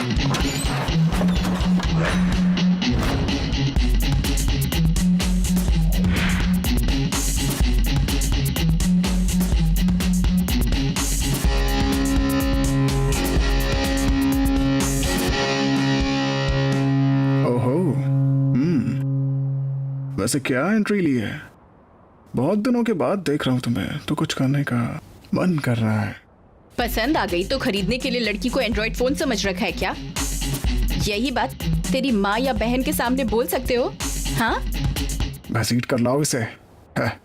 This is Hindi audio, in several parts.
ओहो, वैसे क्या एंट्री ली है? बहुत दिनों के बाद देख रहा हूँ तुम्हें, तो कुछ करने का मन कर रहा है। पसंद आ गई तो खरीदने के लिए लड़की को एंड्रॉइड फोन समझ रखा है क्या? यही बात तेरी माँ या बहन के सामने बोल सकते हो? हाँ, घसीट कर लाओ इसे। है।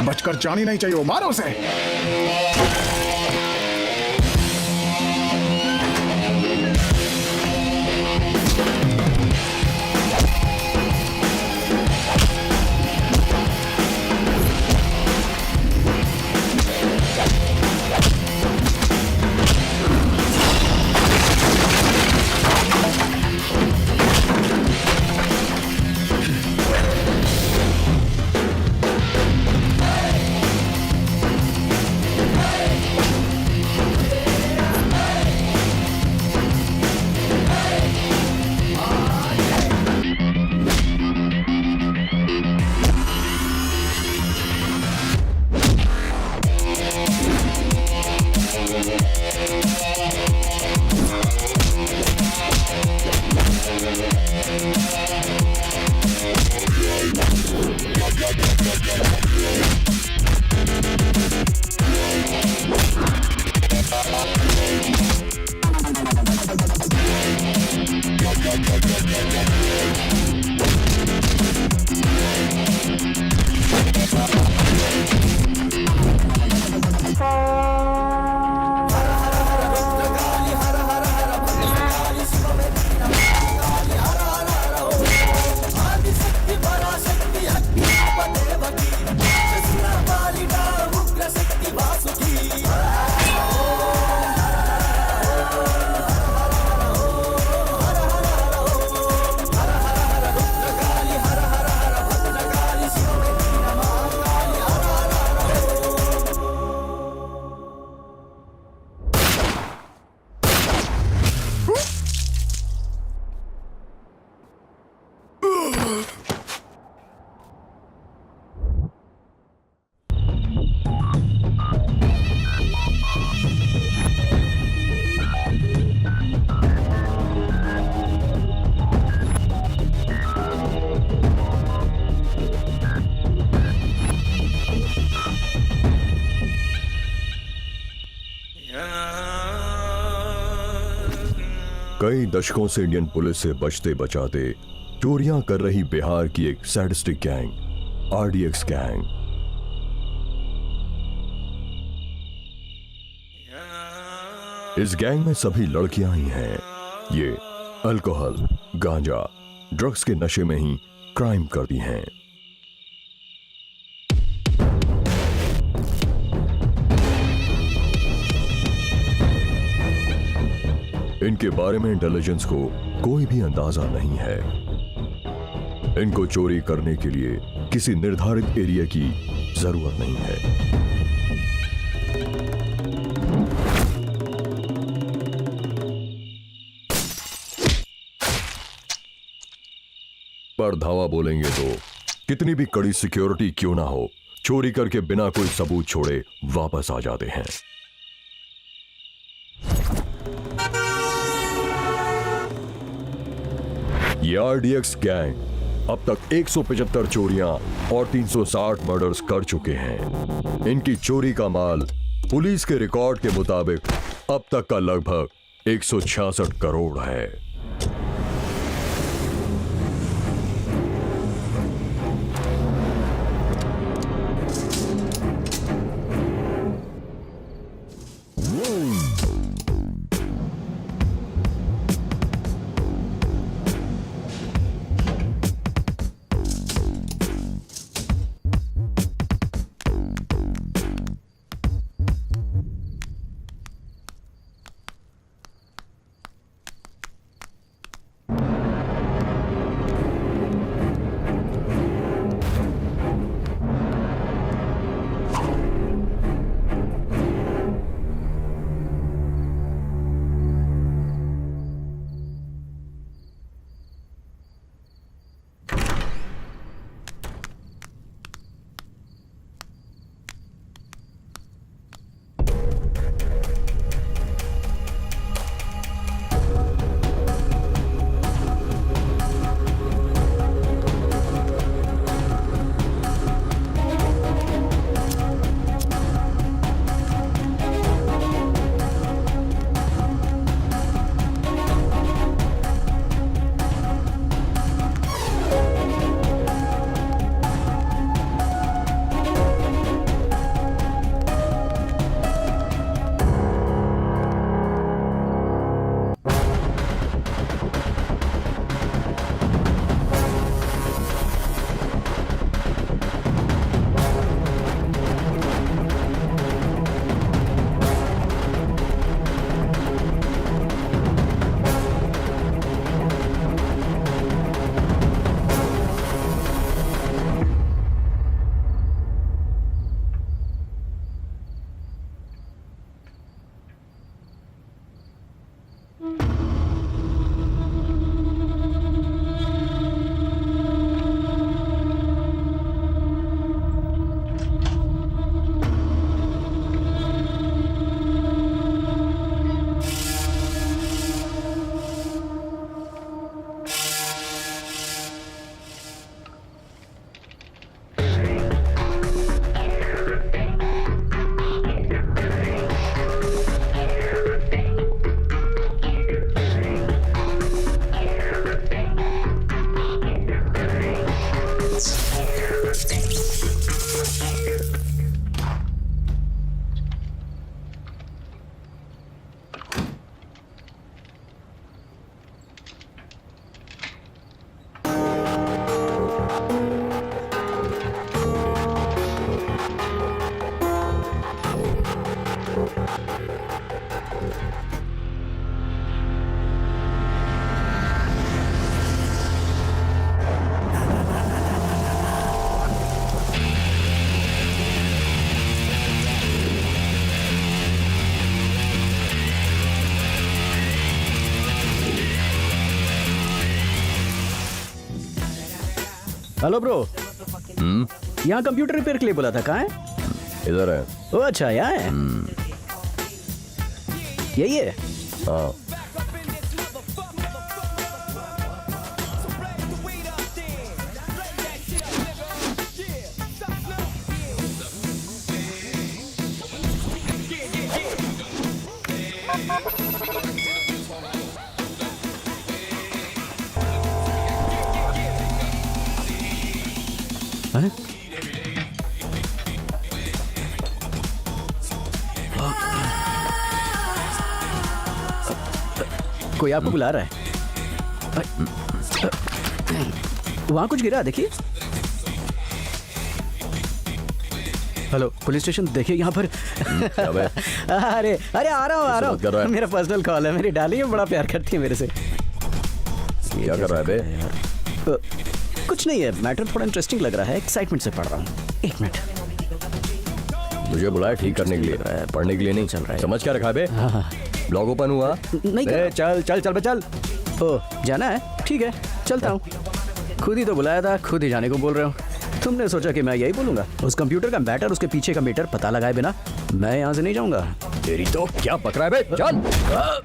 बचकर जानी नहीं चाहिए, मारो उसे। कई दशकों से इंडियन पुलिस से बचते बचाते चोरियां कर रही बिहार की एक सैडिस्टिक गैंग आरडीएक्स गैंग। इस गैंग में सभी लड़कियां ही हैं। ये अल्कोहल, गांजा, ड्रग्स के नशे में ही क्राइम करती हैं। इनके बारे में इंटेलिजेंस को कोई भी अंदाजा नहीं है। इनको चोरी करने के लिए किसी निर्धारित एरिया की जरूरत नहीं है। पर धावा बोलेंगे तो कितनी भी कड़ी सिक्योरिटी क्यों ना हो, चोरी करके बिना कोई सबूत छोड़े वापस आ जाते हैं। ये आरडीएक्स गैंग अब तक 175 चोरियां और 360 मर्डर्स कर चुके हैं। इनकी चोरी का माल पुलिस के रिकॉर्ड के मुताबिक अब तक का लगभग 166 करोड़ है। Hello bro. यहाँ कंप्यूटर रिपेयर के लिए बोला था, कहाँ है? इधर है। ओ अच्छा, यहाँ है। यही है। हाँ हैं? कोई आपको बुला रहा है। वहां कुछ गिरा, देखिए। हेलो, पुलिस स्टेशन, देखिए यहाँ पर। क्या बे? अरे अरे, आ रहा मत कर रहा हूँ। है। मेरा पर्सनल कॉल है। मेरी डार्लिंग बड़ा प्यार करती है मेरे से। क्या कर रहा है बे? कुछ नहीं है, मैटर थोड़ा इंटरेस्टिंग लग रहा है, एक्साइटमेंट से पढ़ रहा हूँ। एक मिनट। मुझे बुलाया ठीक करने के लिए, पढ़ने के लिए नहीं। चल रहा है। समझ क्या रखा है बे? ब्लॉग ओपन हुआ नहीं बे, चल चल चल बे चल। ओ, जाना है? ठीक है, चलता हूँ। खुद ही तो बुलाया था, खुद ही जाने को बोल रहे हो। तुमने सोचा कि मैं यही बोलूंगा? उस कंप्यूटर का मैटर, उसके पीछे का मीटर पता लगाए बिना मैं यहाँ से नहीं जाऊंगा। तेरी तो क्या पकड़ा है बे? चल।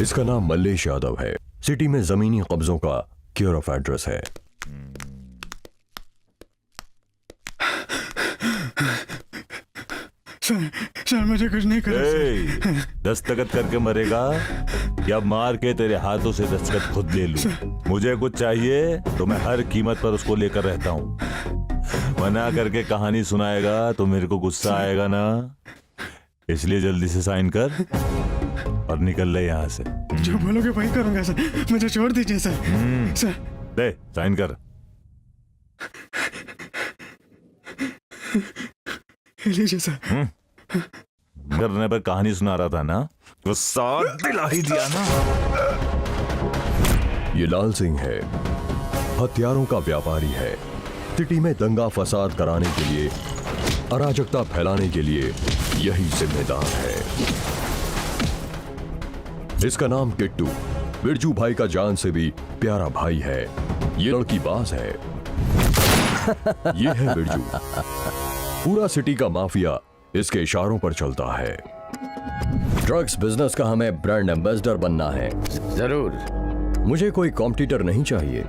इसका नाम मल्लेश यादव है। सिटी में जमीनी कब्जों का केयर ऑफ एड्रेस है। सर मुझे कुछ नहीं करा सर। ए, दस्तखत करके मरेगा या मार के तेरे हाथों से दस्तखत खुद ले लूं? मुझे कुछ चाहिए तो मैं हर कीमत पर उसको लेकर रहता हूँ। मना करके कहानी सुनाएगा तो मेरे को गुस्सा आएगा ना, इसलिए जल्दी से साइन कर और निकल ले यहाँ से। जो बोलोगे वही करूंगा सर, मुझे छोड़ दीजिए सर। सर दे साइन कर। लीजिए सर। करने पर कहानी सुना रहा था ना, गुस्सा दिला ही दिया ना। ये लाल सिंह है, हथियारों का व्यापारी है। सिटी में दंगा फसाद कराने के लिए, अराजकता फैलाने के लिए यही जिम्मेदार है। इसका नाम किट्टू, बिरजू भाई का जान से भी प्यारा भाई है। ये लड़की बाज है। ये है बिरजू। पूरा सिटी का माफिया इसके इशारों पर चलता है। ड्रग्स बिजनेस का हमें ब्रांड एम्बेसडर बनना है। जरूर। मुझे कोई कॉम्पिटिटर नहीं चाहिए।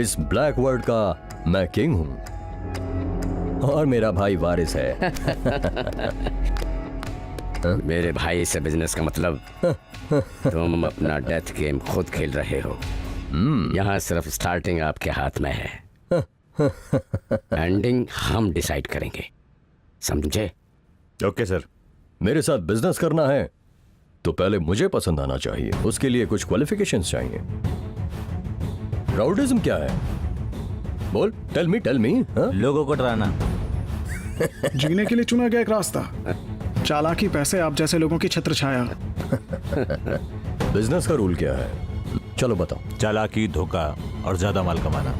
इस ब्लैक वर्ल्ड का मैं किंग हूं और मेरा भाई वारिस है। मेरे भाई से बिजनेस का मतलब तुम अपना डेथ गेम खुद खेल रहे हो। यहाँ सिर्फ स्टार्टिंग आपके हाथ में है, एंडिंग हम डिसाइड करेंगे, समझे? Okay sir. मेरे साथ बिजनेस करना है तो पहले मुझे पसंद आना चाहिए। उसके लिए कुछ क्वालिफिकेशंस चाहिए। राउडिज्म क्या है? बोल, टेल मी। लोगों को डराना। जीने के लिए चुना गया एक रास्ता, चालाकी, पैसे, आप जैसे लोगों की छत्र छाया। बिजनेस का रूल क्या है? चलो बताओ। चालाकी, धोखा और ज्यादा माल कमाना।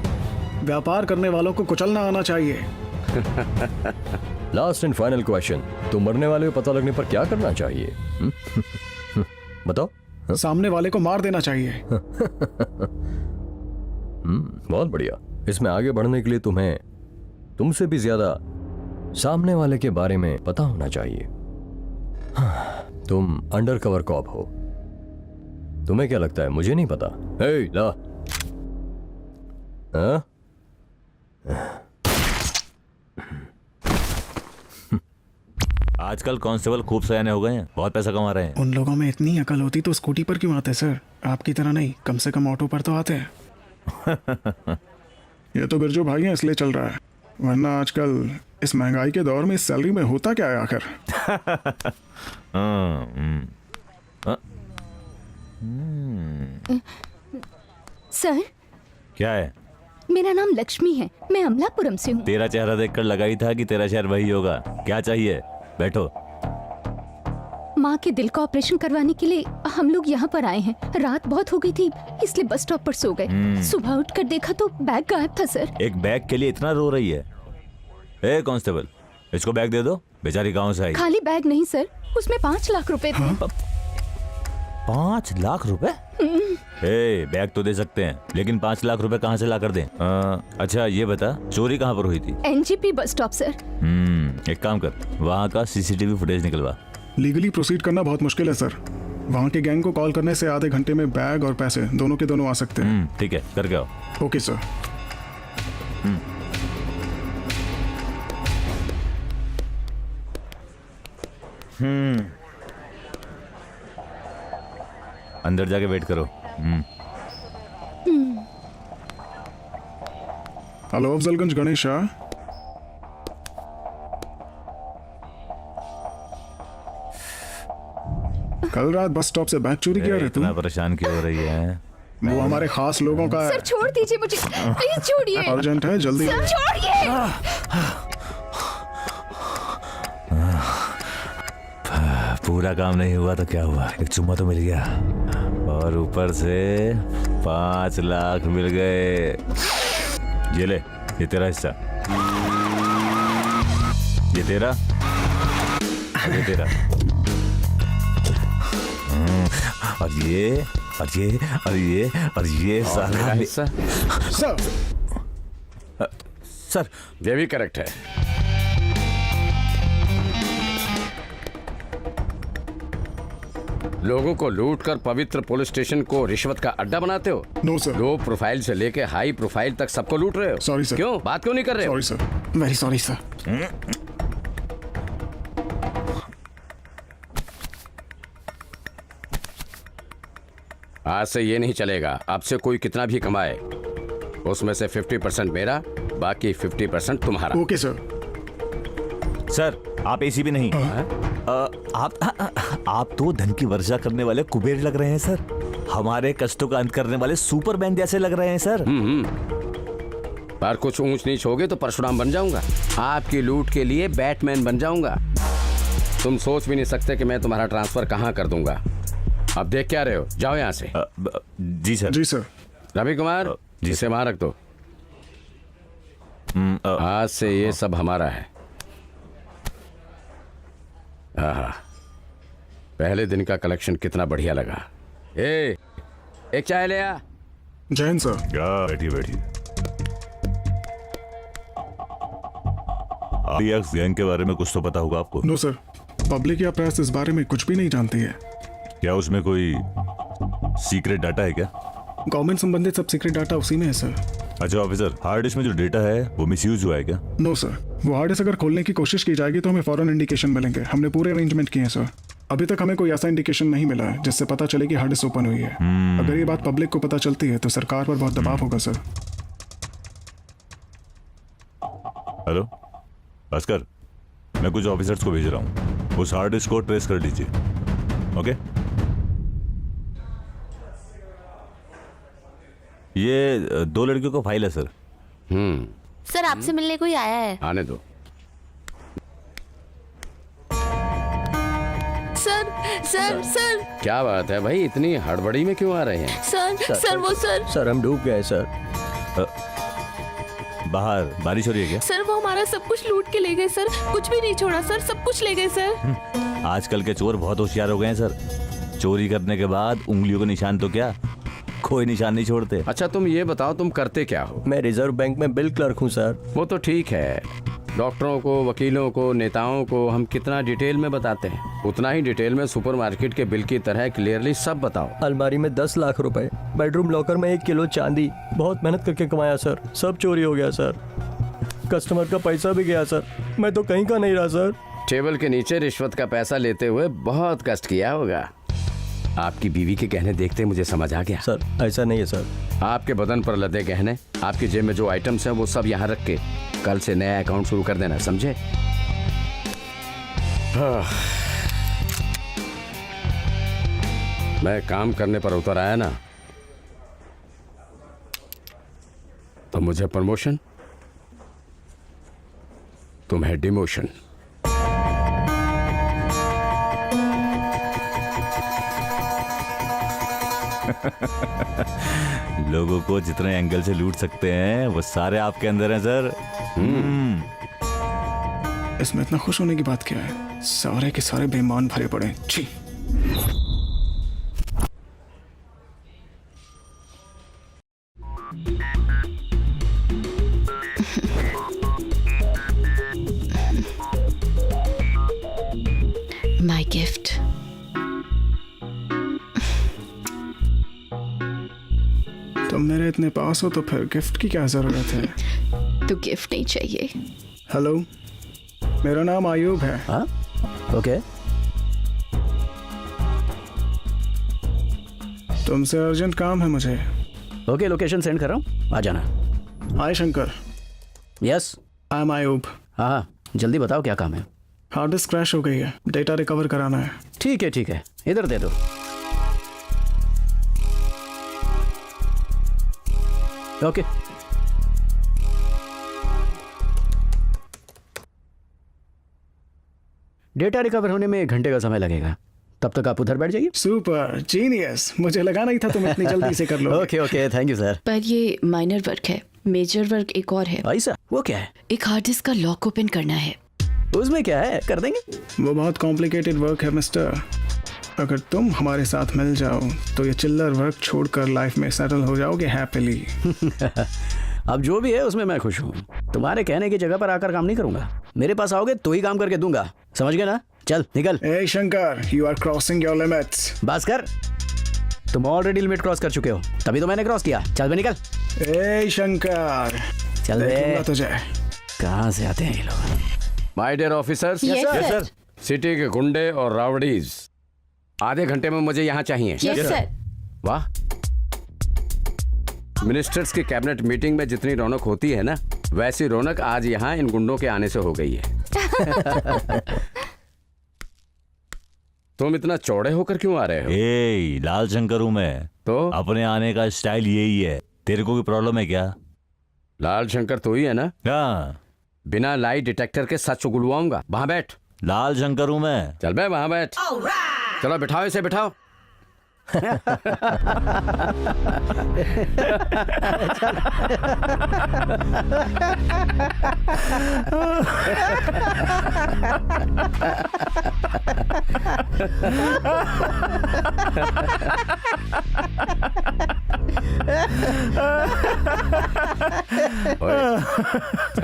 व्यापार करने वालों को कुचलना आना चाहिए। लास्ट एंड फाइनल क्वेश्चन, तुम मरने वाले को पता लगने पर क्या करना चाहिए? बताओ। सामने वाले को मार देना चाहिए। बहुत बढ़िया। इसमें आगे बढ़ने के लिए तुम्हें तुमसे भी ज्यादा सामने वाले के बारे में पता होना चाहिए। तुम अंडरकवर कॉप हो। तुम्हें क्या लगता है मुझे नहीं पता? हे ला। हाँ? आजकल कांस्टेबल खूब सयाने हो गए हैं, बहुत पैसा कमा रहे हैं। उन लोगों में इतनी अकल होती तो स्कूटी पर क्यों आते सर? आपकी तरह नहीं, कम से कम ऑटो पर तो आते हैं। ये तो बिरजू भाई हैं इसलिए चल रहा है, वरना आजकल इस महंगाई के दौर में इस सैलरी में होता क्या है आखिर? सर, क्या है? मेरा नाम लक्ष्मी है, मैं अमलापुरम से हूँ। तेरा चेहरा देखकर लगा ही था कि तेरा शहर वही होगा। क्या चाहिए? बैठो। माँ के दिल का ऑपरेशन करवाने के लिए हम लोग यहाँ पर आए हैं। रात बहुत हो गई थी इसलिए बस स्टॉप पर सो गए। सुबह उठकर देखा तो बैग गायब था सर। एक बैग के लिए इतना रो रही है? ए कांस्टेबल, इसको बैग दे दो, बेचारी गांव से आई। खाली बैग नहीं सर, उसमें 5 लाख रुपए थे। 5 लाख रुपए? ए, बैग तो दे सकते हैं, लेकिन 5 लाख रुपए कहाँ से ला कर दें? अच्छा ये बता, चोरी कहाँ पर हुई थी? NGP bus stop sir. एक काम कर, वहाँ का सीसीटीवी फुटेज निकलवा। लीगली प्रोसीड करना बहुत मुश्किल है सर। वहाँ के गैंग को कॉल करने से आधे घंटे में बैग और पैसे दोनों के दोनों आ सकते हैं। ठीक है, करके आओ। Okay sir. अंदर जाके वेट करो। हेलो, अफजलगंज गणेश शाह। कल रात बस स्टॉप से बैग चोरी किया रे तू? इतना परेशान क्यों हो रही है? वो हमारे खास लोगों का सर है। छोड़ दीजिए मुझे, प्लीज छोड़िए। अर्जेंट है, जल्दी। सर छोड़िए। पूरा काम नहीं हुआ तो क्या हुआ, एक चुम्मा तो मिल गया और ऊपर से 5 लाख मिल गए। ये ले, ये तेरा हिस्सा, ये तेरा, ये तेरा, और ये और ये और ये और ये सारा हिस्सा सर, सर। ये भी करेक्ट है। लोगों को लूट कर पवित्र पुलिस स्टेशन को रिश्वत का अड्डा बनाते हो। No sir. लो प्रोफाइल से लेके हाई प्रोफाइल तक सबको लूट रहे हो। Sorry sir. क्यों बात क्यों नहीं कर रहे हो? Sorry sir, very sorry sir. आज से ये नहीं चलेगा। अब से कोई कितना भी कमाए उसमें से 50% मेरा, बाकी 50% तुम्हारा। Okay sir. सर आप एसी भी नहीं। आप तो धन की वर्षा करने वाले कुबेर लग रहे हैं सर। हमारे कष्टों का अंत करने वाले सुपरमैन जैसे लग रहे हैं सर। पर कुछ ऊंच नीच होगे तो परशुराम बन जाऊंगा। आपकी लूट के लिए बैटमैन बन जाऊंगा। तुम सोच भी नहीं सकते कि मैं तुम्हारा ट्रांसफर कहां कर दूंगा। अब देख क्या रहे हो, जाओ यहां से। जी सर। जी सर। रवि कुमार जी इसे वहां रख दो। आज से ये सब हमारा है। आहा, पहले दिन का कलेक्शन कितना बढ़िया लगा। एक चाय ले आ। जय हिंद सर। क्या बैठिए बैठिए। RDX गैंग के बारे में कुछ तो पता होगा आपको। नो सर, पब्लिक या प्रेस इस बारे में कुछ भी नहीं जानती है। क्या उसमें कोई सीक्रेट डाटा है क्या? गवर्नमेंट संबंधित सब सीक्रेट डाटा उसी में है सर। अच्छा ऑफिसर, हार्ड डिस्क में जो डेटा है वो मिसयूज हुआ है क्या? नो सर, वो हार्ड डिस्क अगर खोलने की कोशिश की जाएगी तो हमें फौरन इंडिकेशन मिलेंगे। हमने पूरे अरेंजमेंट किए हैं सर। अभी तक हमें कोई ऐसा इंडिकेशन नहीं मिला है जिससे पता चले कि हार्ड डिस्क ओपन हुई है। अगर ये बात पब्लिक को पता चलती है तो सरकार पर बहुत दबाव होगा सर। हेलो भास्कर, मैं कुछ ऑफिसर्स को भेज रहा हूँ, उस हार्ड डिस्क को ट्रेस कर लीजिए। ओके? ये 2 लड़कियों का फाइल है सर। सर आपसे मिलने कोई आया है। आने दो। सर सर सर क्या बात है भाई, इतनी हड़बड़ी में क्यों आ रहे हैं? सर वो सर हम डूब गए सर। बाहर बारिश हो रही है क्या? सर वो हमारा सब कुछ लूट के ले गए सर। कुछ भी नहीं छोड़ा सर, सब कुछ ले गए सर। आजकल के चोर बहुत होशियार हो गए हैं सर। चोरी करने के बाद उंगलियों के निशान तो क्या, कोई निशान नहीं छोड़ते। अच्छा तुम ये बताओ, तुम करते क्या हो? मैं रिजर्व बैंक में बिल क्लर्क हूँ सर। वो तो ठीक है, डॉक्टरों को, वकीलों को, नेताओं को हम कितना डिटेल में बताते हैं, उतना ही डिटेल में सुपरमार्केट के बिल की तरह क्लियरली सब बताओ। अलमारी में 10 लाख रुपए, बेडरूम लॉकर में 1 किलो चांदी, बहुत मेहनत करके कमाया सर, सब चोरी हो गया सर। कस्टमर का पैसा भी गया सर, मैं तो कहीं का नहीं रहा सर। टेबल के नीचे रिश्वत का पैसा लेते हुए बहुत कष्ट किया होगा। आपकी बीवी के गहने देखते मुझे समझ आ गया। सर ऐसा नहीं है सर। आपके बदन पर लदे गहने, आपकी जेब में जो आइटम्स हैं वो सब यहाँ रख के कल से नया अकाउंट शुरू कर देना, समझे? मैं काम करने पर उतर आया ना तो मुझे प्रमोशन, तुम्हें डिमोशन। लोगों को जितने एंगल से लूट सकते हैं वो सारे आपके अंदर हैं सर। इसमें इतना खुश होने की बात क्या है? सारे के सारे बेईमान भरे पड़े हैं। छी। My gift. तुम मेरे इतने पास हो तो फिर गिफ्ट की क्या जरूरत है? तो गिफ्ट नहीं चाहिए। हेलो, मेरा नाम आयूब है। हाँ ओके। तुमसे अर्जेंट काम है मुझे। ओके लोकेशन सेंड कर रहा हूँ, आ जाना। Hi Shankar, yes. I am Ayub. हाँ जल्दी बताओ क्या काम है। हार्ड डिस्क क्रैश हो गई है, डेटा रिकवर कराना है। ठीक है, इधर दे दो। ओके डेटा रिकवर होने में 1 घंटे का समय लगेगा, तब तक आप उधर बैठ जाइए। सुपर जीनियस, मुझे लगा नहीं था तुम इतनी जल्दी से कर लो। Okay thank you sir. पर ये माइनर वर्क है, मेजर वर्क एक और है। ऐसा? वो क्या है? एक हार्ड डिस्क का लॉक ओपन करना है। उसमें क्या है, कर देंगे। वो बहुत कॉम्प्लिकेटेड वर्क है मिस्टर। अगर तुम हमारे साथ मिल जाओ तो ये चिल्लर वर्क छोड़कर लाइफ में सेटल हो जाओगे हैप्पीली। अब जो भी है उसमें मैं खुश हूँ। तुम्हारे कहने की जगह पर आकर काम नहीं करूंगा। मेरे पास आओगे तो ही काम करके दूंगा, समझ गए ना? चल निकल। ए Shankar, you are crossing your limits. Bhaskar, तुम ऑलरेडी लिमिट क्रॉस कर चुके हो, तभी तो मैंने क्रॉस किया। चल बे निकल। ए शंकर, चल देखूंगा बे। तुझे। कहाँ से आते हैं ये लोग? My dear officers, Yes, sir. City के गुंडे और रावडीज आधे घंटे में मुझे यहाँ चाहिए। Yes sir. वाह, मिनिस्टर्स की कैबिनेट मीटिंग में जितनी रौनक होती है ना, वैसी रौनक आज यहाँ इन गुंडों के आने से हो गई है। तुम इतना चौड़े होकर क्यों आ रहे हो? लाल शंकर हूं मैं। तो अपने आने का स्टाइल यही है। तेरे को कोई प्रॉब्लम है क्या? लाल शंकर तो ही है ना? हाँ, बिना लाई डिटेक्टर के सच उगलवाऊंगा। वहां बैठ। लाल शंकर हूं मैं। चल बे वहां बैठ। चलो बिठाओ इसे, बिठाओ। तेरा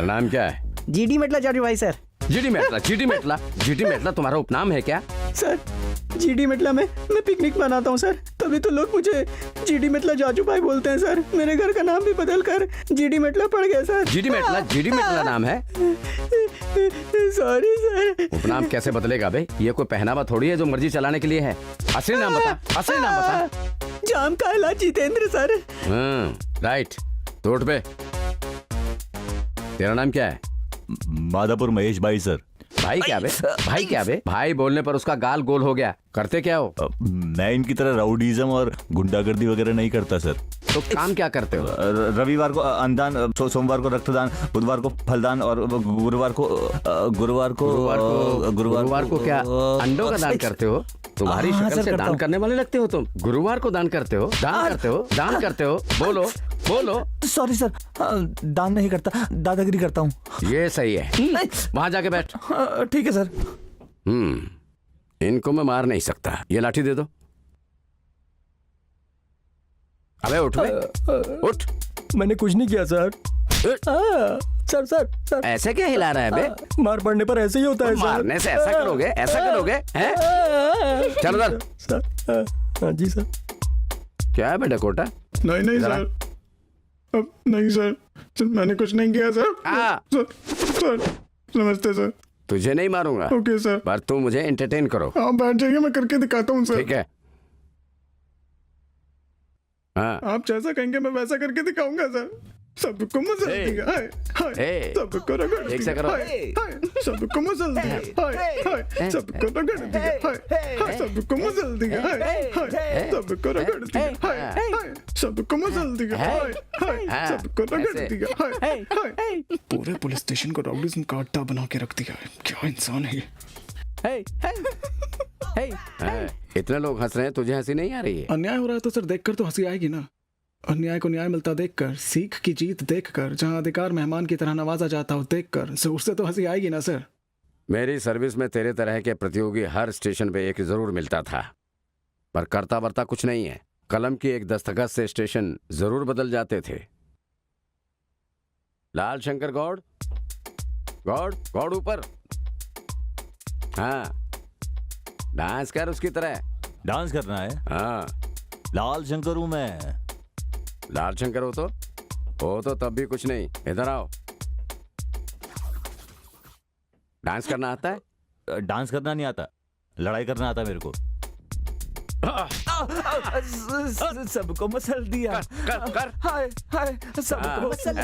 नाम क्या है? जीडी मेटला चाचू भाई सर। जीडी मेटला, जीडी मेटला, जीडी मेटला तुम्हारा उपनाम है क्या? सर जीडी मेटला में मैं पिकनिक मनाता हूँ सर, तभी तो लोग मुझे जीडी मेटला चाचू भाई बोलते हैं सर। मेरे घर का नाम भी बदल कर जीडी मेटला पड़ गया सर। जीडी मेटला, जीडी मेटला नाम है? Sorry sir. उपनाम कैसे बदलेगा बे? ये कोई पहनावा थोड़ी है जो मर्जी चलाने के लिए है। असली नाम बता, असली नाम बता। जाम काला जितेंद्र सर। राइट, तो उठ बे। तेरा नाम क्या है? माधापुर महेश भाई सर। भाई क्या बे? भाई क्या बे? भाई बोलने पर उसका गाल गोल हो गया। करते क्या हो? मैं इनकी तरह राउडीजम और गुंडागर्दी वगैरह नहीं करता सर। तो काम क्या करते हो? रविवार को अन्नदान, सोमवार को रक्तदान, बुधवार को फलदान और गुरुवार को क्या अंडों का दान करते हो? तुम्हारी शक्ल से दान करने वाले लगते हो तुम। गुरुवार को दान करते हो, दान करते हो, दान करते हो। बोलो बोलो। सॉरी सर, दान नहीं करता, दादागिरी करता हूँ। ये सही है, वहां जाके बैठ। ठीक है सर। इनको मैं मार नहीं सकता। ये लाठी दे दो। अबे उठ बे, उठ। मैंने कुछ नहीं किया सर। सर सर सर, ऐसे क्या हिला रहा है बे? मार पड़ने पर ऐसे ही होता है सर। मारने से ऐसा करोगे, ऐसा करोगे हैं? चल उधर। सर हाँ जी सर। क्या है बेटा कोटा? नहीं नहीं सर, अब नहीं सर, मैंने कुछ नहीं किया सर। सर नमस्ते सर। तुझे नहीं मारूंगा। ओके सर, पर तू मुझे एंटरटेन करो। आप बैठ जाइए, मैं करके दिखाता हूँ सर। ठीक है। हाँ। आप जैसा कहेंगे मैं वैसा करके दिखाऊंगा सर। सबको मसल दिया, हाय हाय, सबको रगड़ दिया, एक से करो। हाय हाय, सबको मसल दिया, हाय हाय, सबको रगड़ दिया, हाय हाय, सबको मसल दिया, हाय हाय, सबको रगड़ दिया, हाय हाय, सबको मसल दिया, हाय हाय, सबको रगड़ दिया, हाय हाय। पूरे पुलिस स्टेशन को राउडीज़म का अड्डा बना के रख दिया है। क्या इंसान है ये? इतने लोग हंस रहे हैं, तुझे हंसी नहीं आ रही है? अन्याय हो रहा है तो सर देखकर तो हंसी आएगी ना। अन्याय को न्याय मिलता देखकर, सीख की जीत देखकर, जहां अधिकार मेहमान की तरह नवाजा जाता हो देखकर, उससे तो हंसी आएगी ना सर। मेरी सर्विस में तेरे तरह के प्रतियोगी हर स्टेशन पे एक जरूर मिलता था, पर करता बरता कुछ नहीं है। कलम की एक दस्तखत से स्टेशन जरूर बदल जाते थे। लाल शंकर गौड़, गौड़ गौड़ ऊपर। हाँ, डांस कर उसकी तरह। डांस करना है? हाँ। लाल शंकर हूं मैं। लाल शंकर हो तो तब भी कुछ नहीं। इधर आओ। डांस करना आता है? डांस करना नहीं आता, लड़ाई करना आता मेरे को। सबको मसल दिया, कर। हाय हाय, सबको मसल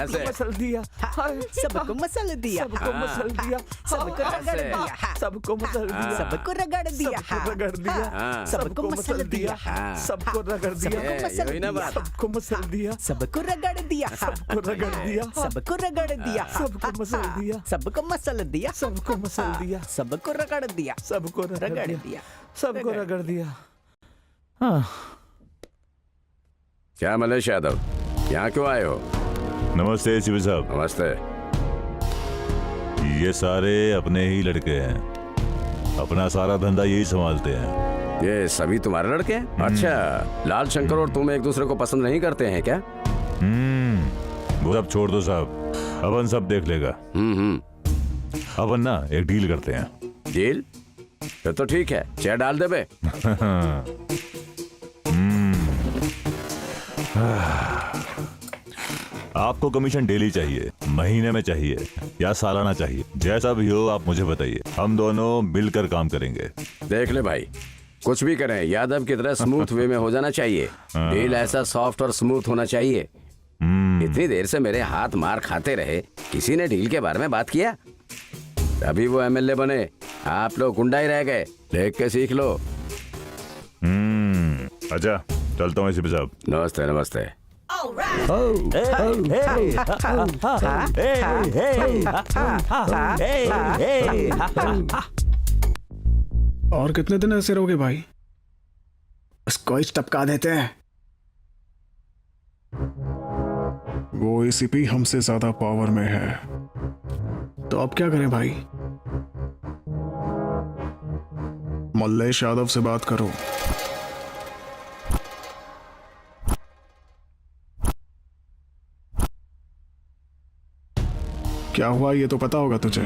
दिया, हाय, सबको मसल दिया, सबको मसल दिया, सबको रगड़ दिया, सबको मसल दिया, सबको रगड़ दिया, सबको रगड़ दिया, सबको मसल दिया, सबको रगड़ दिया, यही ना बात। सबको मसल दिया, सबको रगड़ दिया, सबको रगड़ दिया, सबको रगड़ दिया, सबको मसल दिया, सबको मसल दिया, सबको मसल दिया, सबको रगड़ दिया, सबको रगड़ दिया, सबको रगड़ दिया। क्या मलेश यादव, यहाँ क्यों आए हो? नमस्ते शिव साहब। नमस्ते। ये सारे अपने ही लड़के हैं, अपना सारा धंधा यही संभालते हैं। ये सभी तुम्हारे लड़के हैं? अच्छा, लाल शंकर और तुम एक दूसरे को पसंद नहीं करते हैं क्या? वो सब छोड़ दो साहब, अपन सब देख लेगा। अपन ना एक डील करते हैं। डील? फिर तो ठीक है, चेयर डाल दे बे। आपको कमीशन डेली चाहिए, महीने में चाहिए या सालाना चाहिए? जैसा भी हो आप मुझे बताइए, हम दोनों मिलकर काम करेंगे। देख ले भाई, कुछ भी करें यादव की तरह स्मूथ वे में हो जाना चाहिए। डील ऐसा सॉफ्ट और स्मूथ होना चाहिए इतनी देर से मेरे हाथ मार खाते रहे, किसी ने डील के बारे में बात किया? तभी वो एमएलए बने, आप लोग गुंडा ही रह गए। देख के सीख लो। अच्छा चलता हूँ एसीपी साहब। नमस्ते नमस्ते। और कितने दिन ऐसे रहोगे भाई? स्कॉच टपका देते हैं। वो एसीपी हमसे ज्यादा पावर में है, तो अब क्या करें भाई? मल्लेश यादव से बात करो। क्या हुआ ये तो पता होगा तुझे।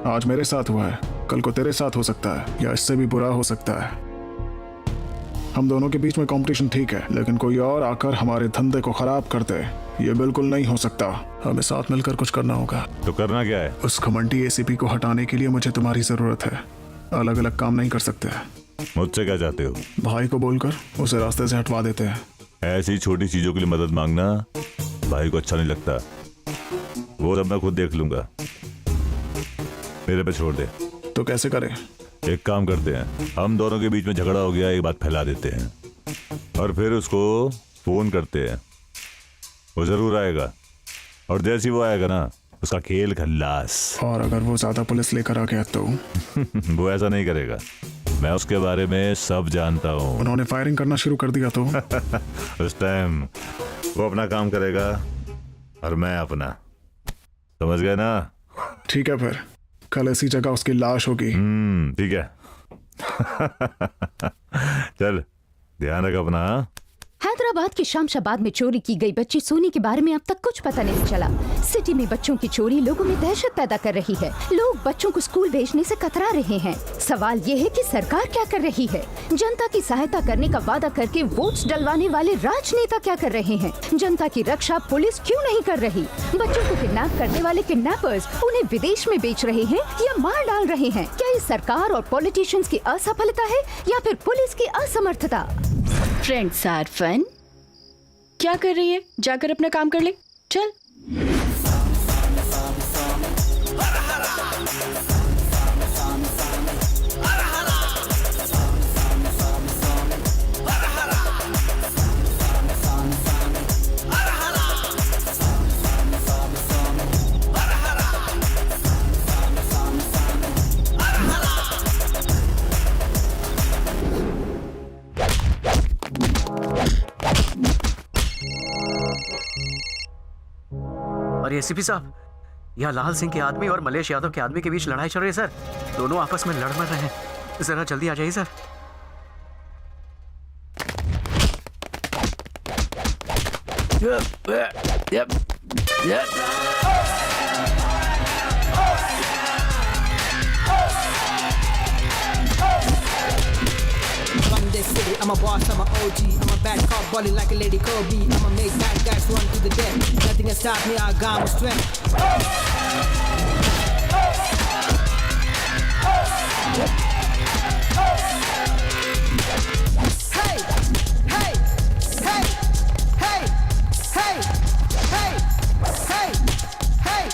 आज मेरे साथ हुआ है, कल को तेरे साथ हो सकता है, या इससे भी बुरा हो सकता है। हम दोनों के बीच में कंपटीशन ठीक है, लेकिन कोई और आकर हमारे धंधे को खराब कर दे, ये बिल्कुल नहीं हो सकता। हमें साथ मिलकर कुछ करना होगा। तो करना क्या है? उस घमंडी एसीपी को हटाने के लिए मुझे तुम्हारी जरूरत है। अलग अलग काम नहीं कर सकते। मुझसे क्या चाहते हो? भाई को बोलकर उसे रास्ते से हटवा देते हैं। ऐसी छोटी चीजों के लिए मदद मांगना भाई को अच्छा नहीं लगता। वो सब मैं खुद देख लूंगा, मेरे पे छोड़ दे। तो कैसे करें? एक काम करते हैं, हम दोनों के बीच में झगड़ा हो गया, एक बात फैला देते हैं और फिर उसको फोन करते हैं। वो जरूर आएगा और जैसे ही वो आएगा ना, उसका खेल खल्लास। और अगर वो ज्यादा पुलिस लेकर आ गया तो? वो ऐसा नहीं करेगा, मैं उसके बारे में सब जानता हूँ। उन्होंने फायरिंग करना शुरू कर दिया तो? उस टाइम वो अपना काम करेगा और मैं अपना, समझ गए ना? ठीक है, फिर कल ऐसी जगह उसकी लाश होगी। ठीक है। चल ध्यान रख अपना। हैदराबाद के शामशाबाद में चोरी की गई बच्ची सोनी के बारे में अब तक कुछ पता नहीं चला। सिटी में बच्चों की चोरी लोगों में दहशत पैदा कर रही है। लोग बच्चों को स्कूल भेजने से कतरा रहे हैं। सवाल ये है कि सरकार क्या कर रही है? जनता की सहायता करने का वादा करके वोट्स डलवाने वाले राजनेता क्या कर रहे हैं? जनता की रक्षा पुलिस क्यों नहीं कर रही? बच्चों को किडनैप करने वाले किडनैपर्स उन्हें विदेश में बेच रहे हैं या मार डाल रहे हैं। क्या ये सरकार और पॉलिटिशियंस की असफलता है या फिर पुलिस की असमर्थता? Friends are fun. क्या कर रही है? जाकर अपना काम कर ले, चल। और एसीपी साहब, यहाँ लाल सिंह के आदमी और मलेश यादव के आदमी के बीच लड़ाई चल रही है सर। दोनों आपस में लड़ मर रहे हैं, जरा जल्दी आ जाइए sir. City. I'm a boss, I'm a OG. I'm a bad cop, balling like a lady Kobe. I'ma make bad guys run to the dead. Nothing can stop me, I got my strength. Hey, hey, hey, hey, hey, hey, hey, hey.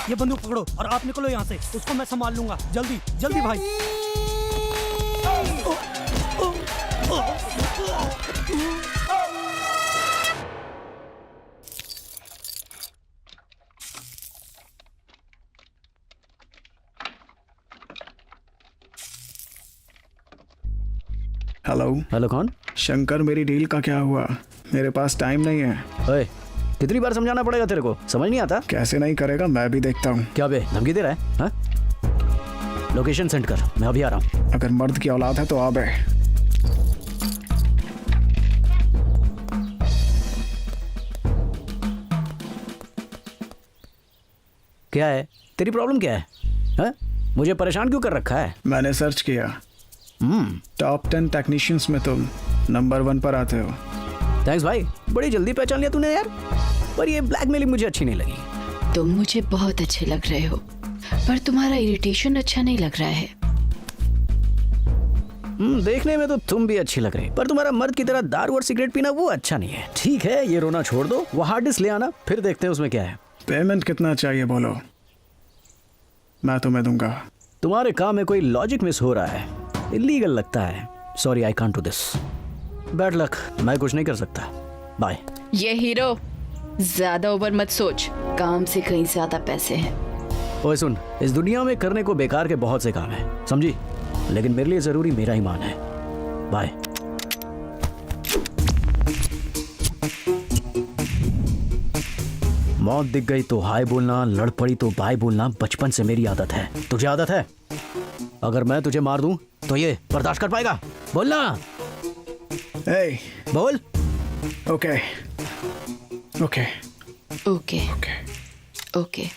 ये बंदूक पकड़ो और आप निकलो यहाँ से। उसको मैं संभाल लूंगा। जल्दी जल्दी भाई। हेलो। हेलो, कौन? शंकर, मेरी डील का क्या हुआ? मेरे पास टाइम नहीं है। ओए, कितनी बार समझाना पड़ेगा तेरे को? समझ नहीं आता? कैसे नहीं करेगा, मैं भी देखता हूँ। क्या बे, धमकी दे रहा है? हाँ? लोकेशन सेंड कर, मैं अभी आ रहा हूँ। अगर मर्द की औलाद है तो आ बे। क्या है तेरी प्रॉब्लम, क्या है? हाँ? मुझे परेशान क्यों कर रखा है? मैंने सर्च किया, टॉप 10 टेक्नीशियंस में तुम नंबर 1 पर आते हो। थैंक्स भाई, बड़ी जल्दी पहचान लिया तूने यार। पर ये ब्लैकमेलिंग मुझे अच्छी नहीं लगी। तुम मुझे बहुत अच्छे लग रहे हो, पर तुम्हारा इरिटेशन अच्छा नहीं लग रहा है। देखने में तो तुम भी अच्छी लग रही, पर तुम्हारा मर्द की तरह दारू और सिगरेट पीना वो अच्छा नहीं है। ठीक है, ये रोना छोड़ दो, वो हार्ड डिस्क ले आना, फिर देखते हैं उसमें क्या है। पेमेंट कितना चाहिए बोलो, मैं तुम्हें दूंगा। तुम्हारे काम में कोई लॉजिक मिस हो रहा है, इलीगल लगता है। Sorry, I can't do this. Bad luck, मैं कुछ नहीं कर सकता। बाय। ये हीरो, ज्यादा ओवर मत सोच, काम से कहीं ज्यादा पैसे हैं। ओए सुन, इस दुनिया में करने को बेकार के बहुत से काम है, समझी? लेकिन मेरे लिए जरूरी मेरा ईमान है। बाय। मौत दिख गई तो हाय बोलना, लड़ पड़ी तो बाय बोलना बचपन से मेरी आदत है। तुझे आदत है? अगर मैं तुझे मार दूं तो ये बर्दाश्त कर पाएगा? बोलना। Hey, बोल। okay. Okay. Okay Okay. Okay.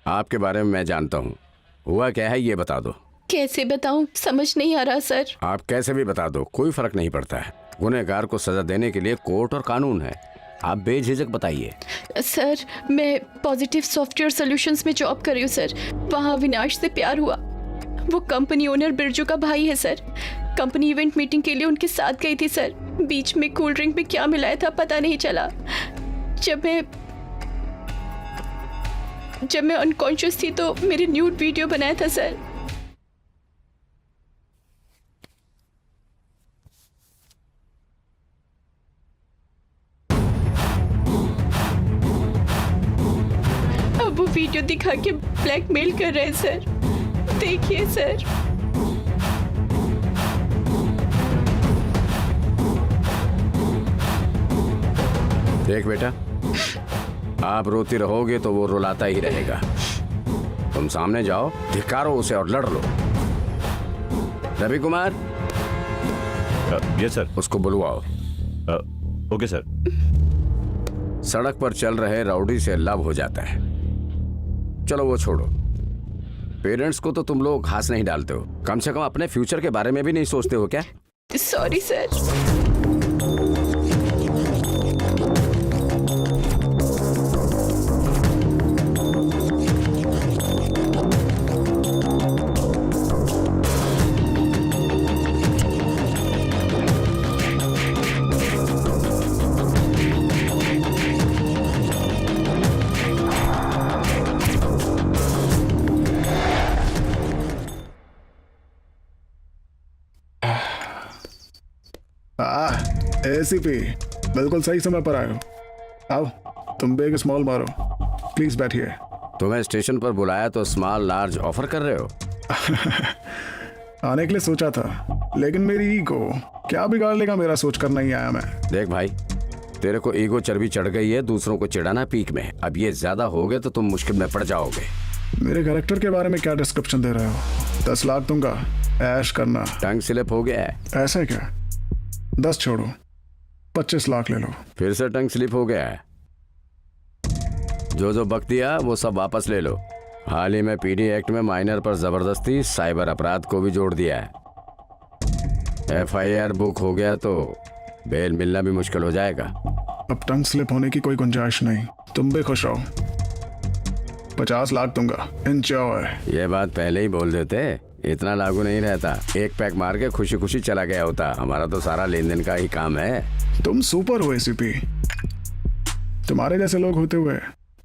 आपके बारे में मैं जानता हूँ, हुआ क्या है ये बता दो। कैसे बताऊं, समझ नहीं आ रहा सर। आप कैसे भी बता दो, कोई फर्क नहीं पड़ता है। गुनहगार को सजा देने के लिए कोर्ट और कानून है। आप बेझिझक बताइए। सर, मैं पॉजिटिव सॉफ्टवेयर सॉल्यूशंस में जॉब कर रही हूँ सर। वहाँ अविनाश से प्यार हुआ। वो कंपनी ओनर बिरजू का भाई है सर। कंपनी इवेंट मीटिंग के लिए उनके साथ गई थी सर। बीच में कोल्ड ड्रिंक में क्या मिलाया था पता नहीं चला। जब मैं अनकॉन्शियस थी तो मेरी न्यूड वीडियो बनाया था सर। अब वो वीडियो दिखा के ब्लैकमेल कर रहे हैं सर। देखिए सर। देख बेटा, आप रोती रहोगे तो वो रुलाता ही रहेगा। तुम सामने जाओ, धिक्कारो उसे और लड़ लो। Ravi Kumar, yes sir. उसको बुलवाओ। Okay sir. सड़क पर चल रहे राउडी से लव हो जाता है। चलो वो छोड़ो, पेरेंट्स को तो तुम लोग घास नहीं डालते हो, कम से कम अपने फ्यूचर के बारे में भी नहीं सोचते हो क्या? Sorry sir. एसीपी, बिल्कुल सही समय पर आए हो। आओ, तुम भी एक स्मॉल मारो। प्लीज बैठिए। तुम्हें स्टेशन पर बुलाया तो स्मॉल लार्ज ऑफर कर रहे हो? आने के लिए सोचा था, लेकिन मेरी ईगो क्या बिगाड़ लेगा मेरा सोच कर नहीं आया मैं। देख भाई, तेरे को ईगो चर्बी चढ़ गई है, दूसरों को चिढ़ाना पीक में। अब ये ज्यादा हो गए तो तुम मुश्किल में पड़ जाओगे। मेरे कैरेक्टर के बारे में क्या डिस्क्रिप्शन दे रहे हो? 10 लाख दूंगा, ऐश करना। टंग स्लिप हो गया है। ऐसा है क्या? 10 छोड़ो, 25 लाख ले लो। फिर से टंग स्लिप हो गया है। जो बक दिया वो सब वापस ले लो। हाल ही में पीडी एक्ट में माइनर पर जबरदस्ती साइबर अपराध को भी जोड़ दिया है। FIR बुक हो गया तो बेल मिलना भी मुश्किल हो जाएगा। अब टंग स्लिप होने की कोई गुंजाइश नहीं। तुम भी खुश रहो। 50 लाख दूंगा, एंजॉय। ये बात पहले ही बोल देते, इतना लागू नहीं रहता। एक पैक मार के खुशी खुशी चला गया होता। हमारा तो सारा लेन देन का ही काम है। तुम सुपर हो एसीपी। तुम्हारे जैसे लोग होते हुए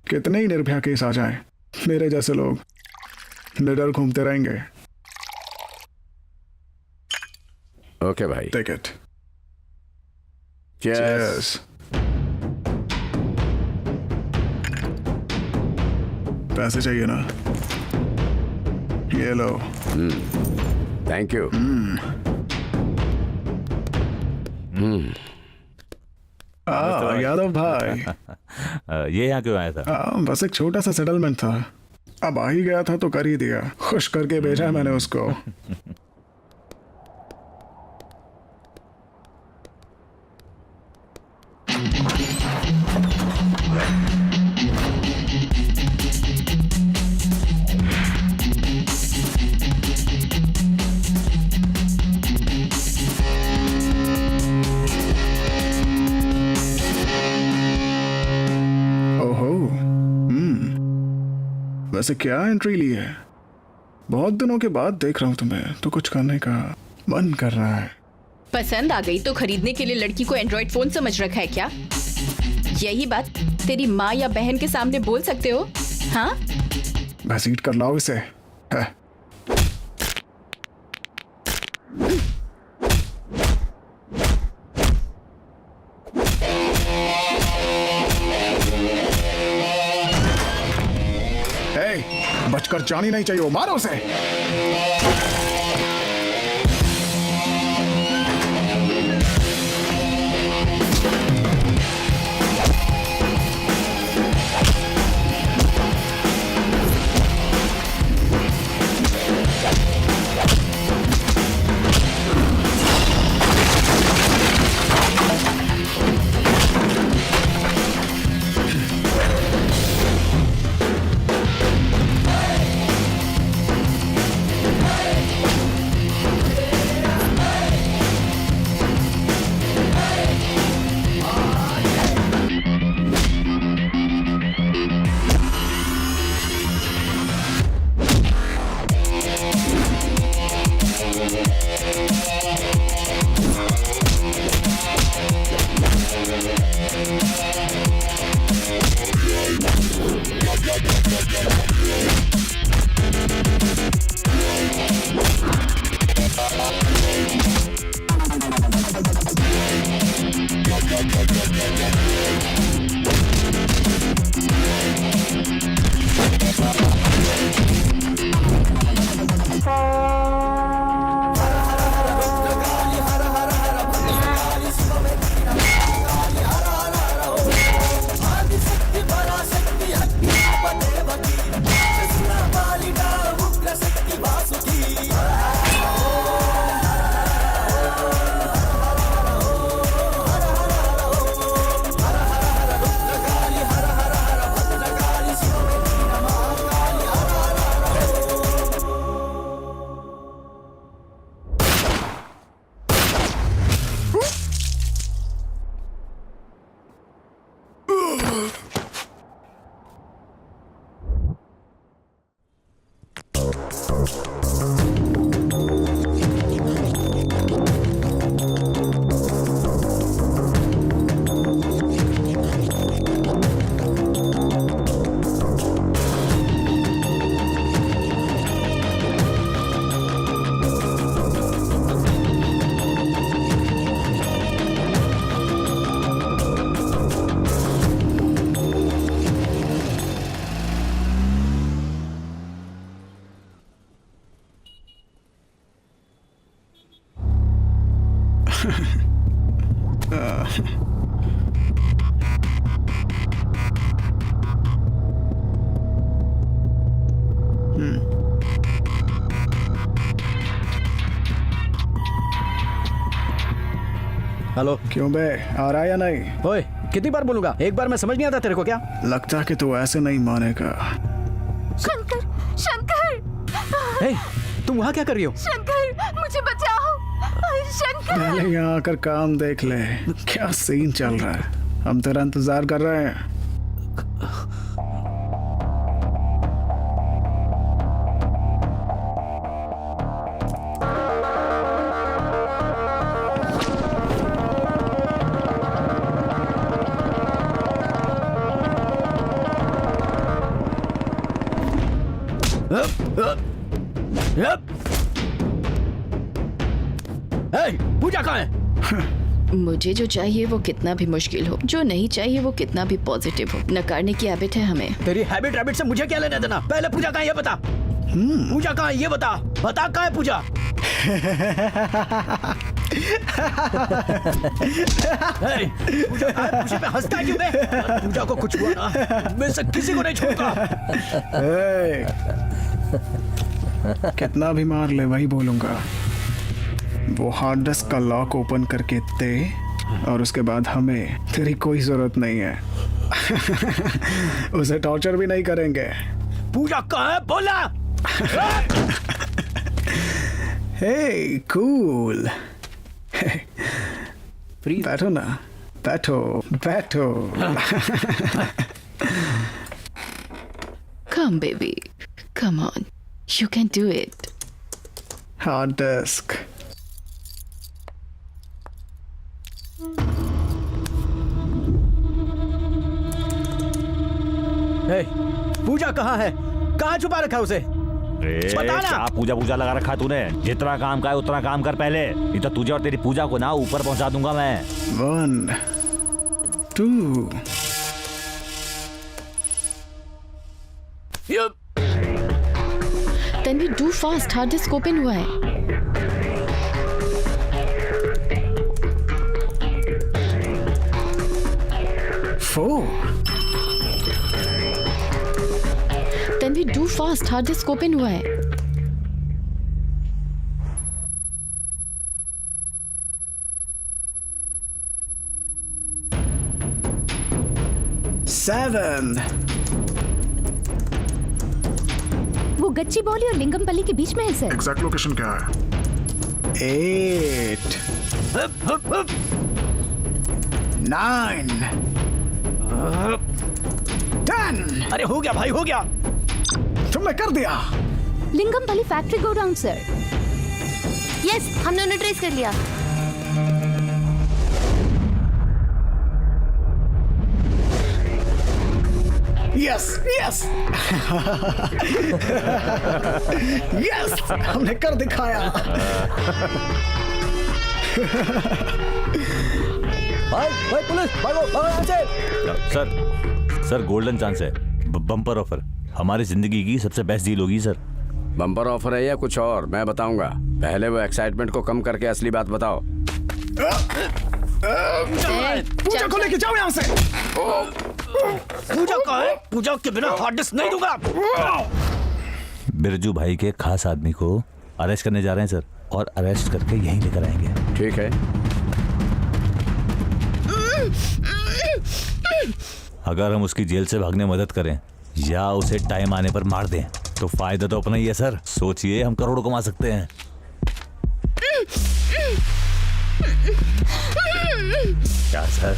कितने ही निर्भया केस आ जाएं, मेरे जैसे लोग निडर घूमते रहेंगे। ओके भाई, टेक इट। चीयर्स। पैसे चाहिए ना? ये लो। Thank you. यादव भाई। ये यहाँ क्यों आया था? बस एक छोटा सा सेटलमेंट था, अब आ ही गया था तो कर ही दिया। खुश करके भेजा मैंने उसको। ओहो, वैसे क्या एंट्री ली है? बहुत दिनों के बाद देख रहा हूँ तुम्हें, तो कुछ करने का मन कर रहा है। पसंद आ गई तो खरीदने के लिए लड़की को एंड्रॉइड फोन समझ रखा है क्या? यही बात तेरी माँ या बहन के सामने बोल सकते हो? हाँ, घसीट कर लाओ इसे। है। बचकर जानी नहीं चाहिए, मारो उसे। हेलो। क्यों बे, आ रहा है या नहीं? ओए, कितनी बार बोलूंगा? एक बार मैं समझ नहीं आता तेरे को क्या? लगता है कि तू ऐसे नहीं मानेगा। शंकर, शंकर! हे, तुम वहाँ क्या कर रही हो? शंकर, मुझे बचाओ! शंकर! पहले यहाँ आकर काम देख ले, क्या सीन चल रहा है। हम तेरा इंतजार कर रहे हैं। पूजा कहाँ है? मुझे जो चाहिए वो कितना भी मुश्किल हो, जो नहीं चाहिए वो कितना भी पॉजिटिव हो, नकारने की हैबिट है हमें। तेरी हैबिट से मुझे क्या लेना देना? पहले पूजा कहाँ है ये बता। पूजा कहाँ है ये बता। बता कहाँ है पूजा। पूजा कहाँ है? मुझे पे हंसता क्यों बे? पूजा को कुछ हुआ ना, मैं से किसी को नहीं छोड़ूंगा। कितना भी मार ले वही बोलूंगा। वो हार्ड डिस्क का लॉक ओपन करके दे और उसके बाद हमें तेरी कोई जरूरत नहीं है। उसे टॉर्चर भी नहीं करेंगे। पूजा कहाँ है बोला। हे कूल, बैठो ना, बैठो बैठो। Come baby, come on, you can do it. Hard disk. Pooja कहाँ है? कहाँ छुपा रखा है उसे? बता ना। क्या पूजा पूजा लगा रखा है तूने? जितना काम का है उतना काम कर पहले, नहीं तो तुझे और तेरी पूजा को ना ऊपर पहुंचा दूंगा मैं। 1 2 Then we do fast, hard disk open हुआ है। Then we do fast, hard disk open हुआ है। वो गच्चीबौली और लिंगमपल्ली के बीच में है सर। एग्जैक्ट लोकेशन क्या है? 8 9 10। अरे हो गया भाई, हो गया। तुमने कर दिया। Lingampally factory godown sir. Yes, हमने उन्हें ट्रेस कर लिया। यस यस यस, हमने कर दिखाया। भाई पुलिस, भागो भागो यहाँ से। सर गोल्डन चांस है, बम्पर ऑफर, हमारी जिंदगी की सबसे बेस्ट डील होगी सर। बम्पर ऑफर है या कुछ और मैं बताऊंगा। पहले वो एक्साइटमेंट को कम करके असली बात बताओ। पूजा को लेके जाओ यहाँ से। पूजा कहाँ है? पूजा के बिना हार्ड डिस्क नहीं दूंगा। बिरजू भाई के खास आदमी को अरेस्ट करने जा रहे हैं सर, और अरेस्ट करके यहीं लेकर आएंगे। ठीक है। अगर हम उसकी जेल से भागने में मदद करें या उसे टाइम आने पर मार दें तो फायदा तो अपना ही है सर। सोचिए, हम करोड़ों कमा सकते हैं। क्या सर,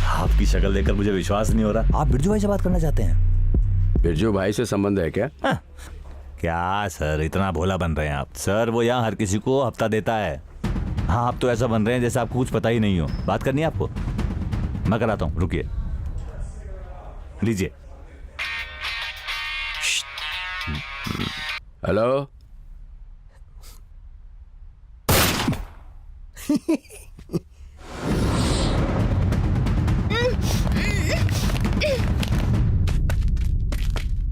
आपकी शक्ल देखकर मुझे विश्वास नहीं हो रहा। आप बिरजू भाई से बात करना चाहते हैं? बिरजू भाई से संबंध है क्या? क्या सर, इतना भोला बन रहे हैं आप। सर वो यहाँ हर किसी को हफ्ता देता है। हाँ, आप तो ऐसा बन रहे हैं जैसे आपको कुछ पता ही नहीं हो। बात करनी है आपको? मैं कराता हूँ, रुकिए, लीजिए। हेलो।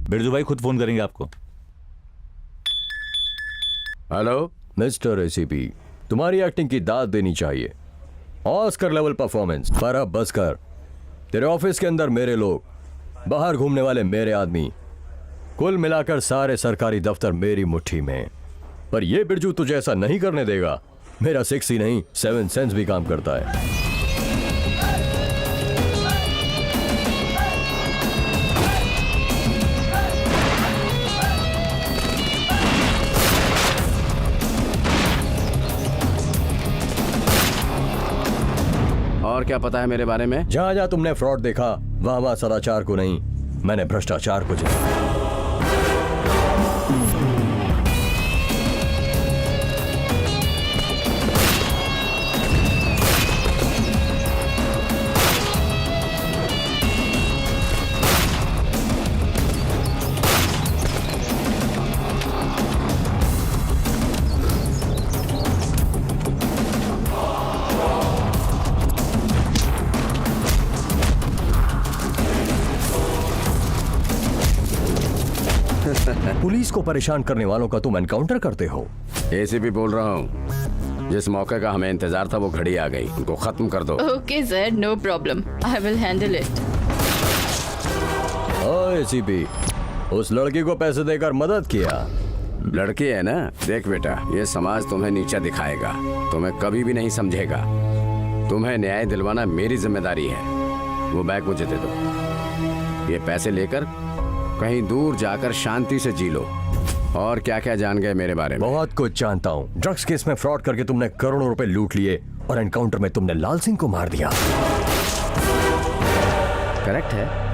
बिरजू भाई खुद फोन करेंगे आपको। हेलो। मिस्टर एसीपी, तुम्हारी एक्टिंग की दाद देनी चाहिए। Oscar level performance. पर अब बस कर। तेरे ऑफिस के अंदर मेरे लोग, बाहर घूमने वाले मेरे आदमी, कुल मिलाकर सारे सरकारी दफ्तर मेरी मुट्ठी में। पर ये बिरजू तुझे ऐसा नहीं करने देगा। मेरा 6 ही नहीं 7 सेंस भी काम करता है। और क्या पता है मेरे बारे में? जहां जहां तुमने फ्रॉड देखा वहां वहां सदाचार को नहीं, मैंने भ्रष्टाचार को जिता। पुलिस को परेशान करने वालों का तुम एनकाउंटर करते हो। एसीपी बोल रहा हूँ। जिस मौके का हमें इंतजार था वो घड़ी आ गई, उनको खत्म कर दो। Okay sir, no problem, I will handle it. ACP, उस लड़की को पैसे देकर मदद किया। लड़की है ना, देख बेटा, ये समाज तुम्हें नीचा दिखाएगा, तुम्हें कभी भी नहीं समझेगा। तुम्हें न्याय दिलवाना मेरी जिम्मेदारी है। वो बैग मुझे दे दो। ये पैसे लेकर कहीं दूर जाकर शांति से जी लो। और क्या क्या जान गए मेरे बारे में? बहुत कुछ जानता हूँ। ड्रग्स केस में फ्रॉड करके तुमने करोड़ों रुपए लूट लिए और एनकाउंटर में तुमने लाल सिंह को मार दिया। करेक्ट है।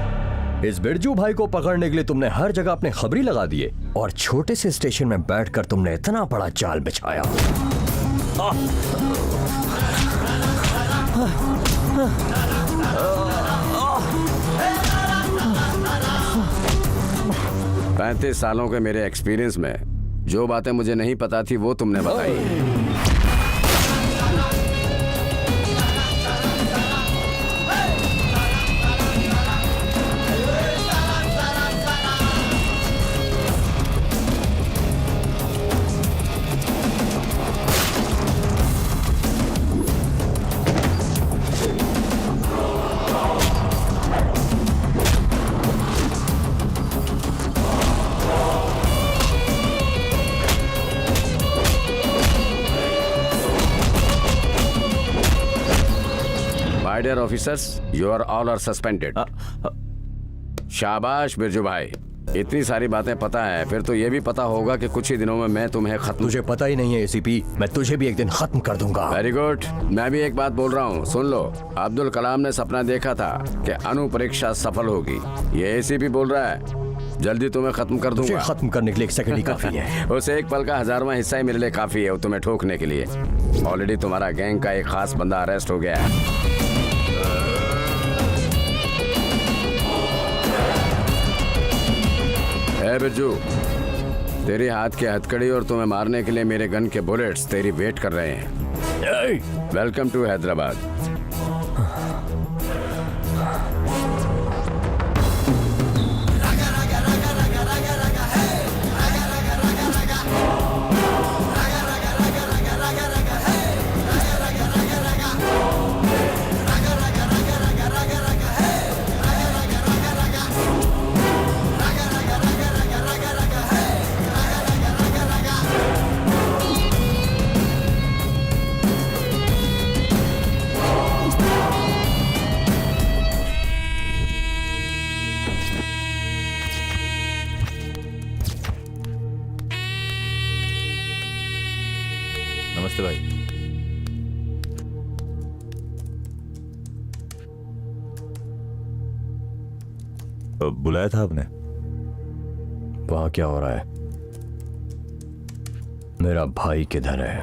इस बिरजू भाई को पकड़ने के लिए तुमने हर जगह अपने खबरी लगा दिए और छोटे से स्टेशन में बैठकर तुमने इतना बड़ा जाल बिछाया। 35 सालों के मेरे एक्सपीरियंस में जो बातें मुझे नहीं पता थी वो तुमने बताई। My dear officers, you are all are suspended. शाबाश बिरजू भाई, इतनी सारी बातें पता है, फिर तो ये भी पता होगा कि कुछ ही दिनों में मैं तुम्हें खत्म। तुझे पता ही नहीं है एसीपी, मैं तुझे भी एक दिन खत्म कर दूंगा। Very good. मैं भी एक बात बोल रहा हूँ, सुन लो। अब्दुल कलाम ने सपना देखा था कि अणु परीक्षा सफल होगी। ये एसीपी बोल रहा है, जल्दी तुम्हें खत्म कर दूंगा। खत्म करने के लिए 1 सेकंड ही काफी है। उस एक पल का 1000वां हिस्सा ही मेरे लिए काफी है तुम्हें ठोकने के लिए। ऑलरेडी तुम्हारा गैंग का एक खास बंदा अरेस्ट हो गया है। ए बिरजू, तेरी हाथ की हथकड़ी और तुम्हें मारने के लिए मेरे गन के बुलेट्स तेरी वेट कर रहे हैं। Welcome to Hyderabad. नमस्ते भाई। बुलाया था आपने? वहां क्या हो रहा है? मेरा भाई किधर है?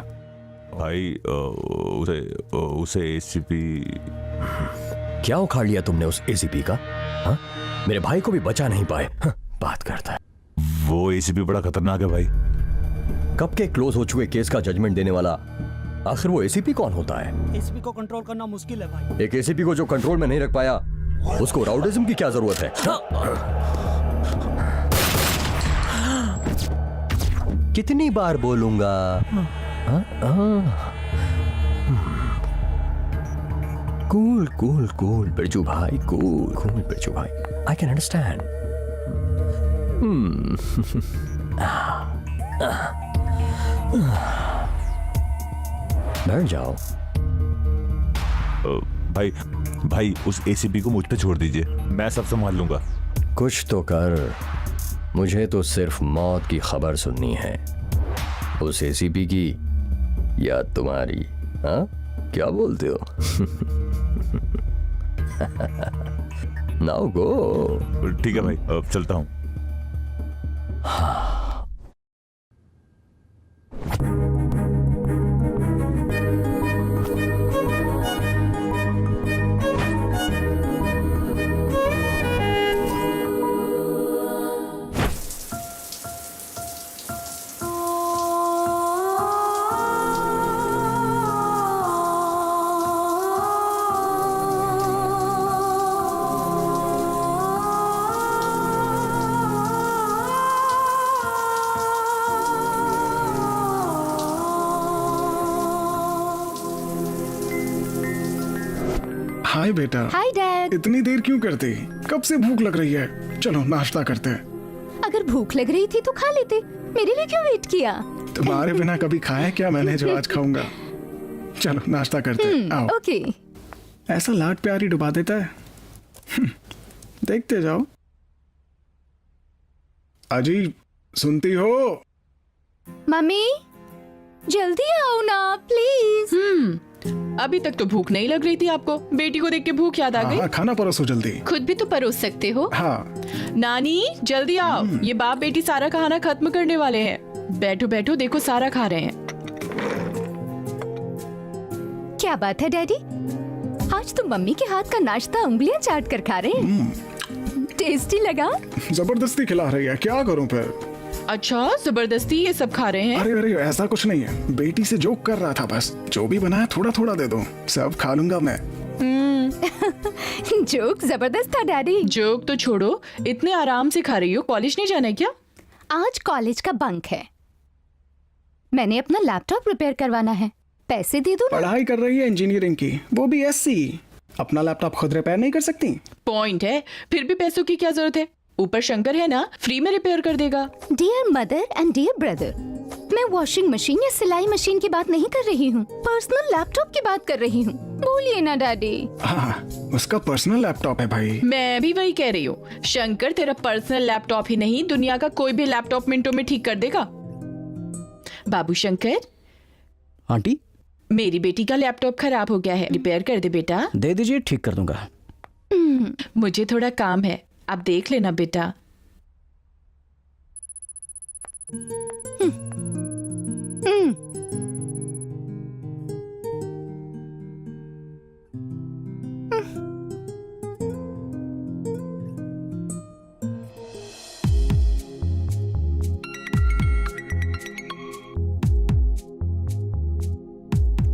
भाई उसे एसीपी। क्या उखाड़ लिया तुमने उस एसीपी का? हाँ? मेरे भाई को भी बचा नहीं पाए। हाँ, बात करता है। वो एसीपी बड़ा खतरनाक है भाई। कब के क्लोज हो चुके केस का जजमेंट देने वाला आखिर वो एसीपी कौन होता है? एसीपी को कंट्रोल करना मुश्किल है भाई। एक एसीपी को जो कंट्रोल में नहीं रख पाया, उसको राउडिज्म की क्या जरूरत है? कितनी बार बोलूंगा? कूल कूल कूल बिरजू भाई, कूल कूल बिरजू भाई, आई कैन अंडरस्टैंड। बैठ जाओ। भाई भाई उस एसीपी को मुझ पे छोड़ दीजिए, मैं सब संभाल लूंगा। कुछ तो कर, मुझे तो सिर्फ मौत की खबर सुननी है। उस एसीपी की या तुम्हारी? हाँ, क्या बोलते हो? Now go. ठीक है भाई, अब चलता हूँ। हाय बेटा। Hi dad. इतनी देर क्यों करती? कब से भूख लग रही है? चलो नाश्ता करते हैं। अगर भूख लग रही थी तो खा लेते, मेरे लिए क्यों वेट किया? तुम्हारे बिना कभी खाया क्या मैंने जो आज खाऊंगा। चलो नाश्ता करते हैं, आओ। ओके। ऐसा लाड प्यार ही डुबा देता है। देखते जाओ। अजी सुनती हो? मम्मी जल्दी आओ ना प्लीज। अभी तक तो भूख नहीं लग रही थी आपको, बेटी को देख के भूख याद आ गई। हाँ, खाना परोसो जल्दी। खुद भी तो परोस सकते हो। हाँ। नानी जल्दी आओ, ये बाप बेटी सारा खाना खत्म करने वाले हैं। बैठो बैठो, देखो सारा खा रहे हैं। क्या बात है डैडी, आज तो मम्मी के हाथ का नाश्ता उंगलियां चाट कर खा रहे हैं। टेस्टी लगा? जबरदस्ती खिला रही है, क्या करूं फिर? अच्छा जबरदस्ती ये सब खा रहे हैं? अरे अरे ऐसा कुछ नहीं है, बेटी से जोक कर रहा था बस। जो भी बना है थोड़ा थोड़ा दे दो, सब खा लूंगा मैं। जोक जबरदस्त था डैडी। जोक तो छोड़ो, इतने आराम से खा रही हो, कॉलेज नहीं जाना है क्या? आज कॉलेज का बंक है, मैंने अपना लैपटॉप रिपेयर करवाना है, पैसे दे दो ना। पढ़ाई कर रही है इंजीनियरिंग की, वो भी एससी। अपना लैपटॉप खुद रिपेयर नहीं कर सकती? पॉइंट है, फिर भी पैसों की क्या जरूरत है? ऊपर शंकर है ना, फ्री में रिपेयर कर देगा। Dear mother and dear brother, मैं वॉशिंग मशीन या सिलाई मशीन की बात नहीं कर रही हूँ, पर्सनल लैपटॉप की बात कर रही हूँ। बोलिए ना डैडी। हाँ, उसका पर्सनल लैपटॉप है भाई। मैं भी वही कह रही हूँ, शंकर तेरा पर्सनल लैपटॉप ही नहीं, दुनिया का कोई भी लैपटॉप मिनटों में ठीक कर देगा। बाबू शंकर। आंटी मेरी बेटी का लैपटॉप खराब हो गया है, रिपेयर कर दे बेटा। दे दीजिए, ठीक कर दूंगा। मुझे थोड़ा काम है, आप देख लेना बेटा।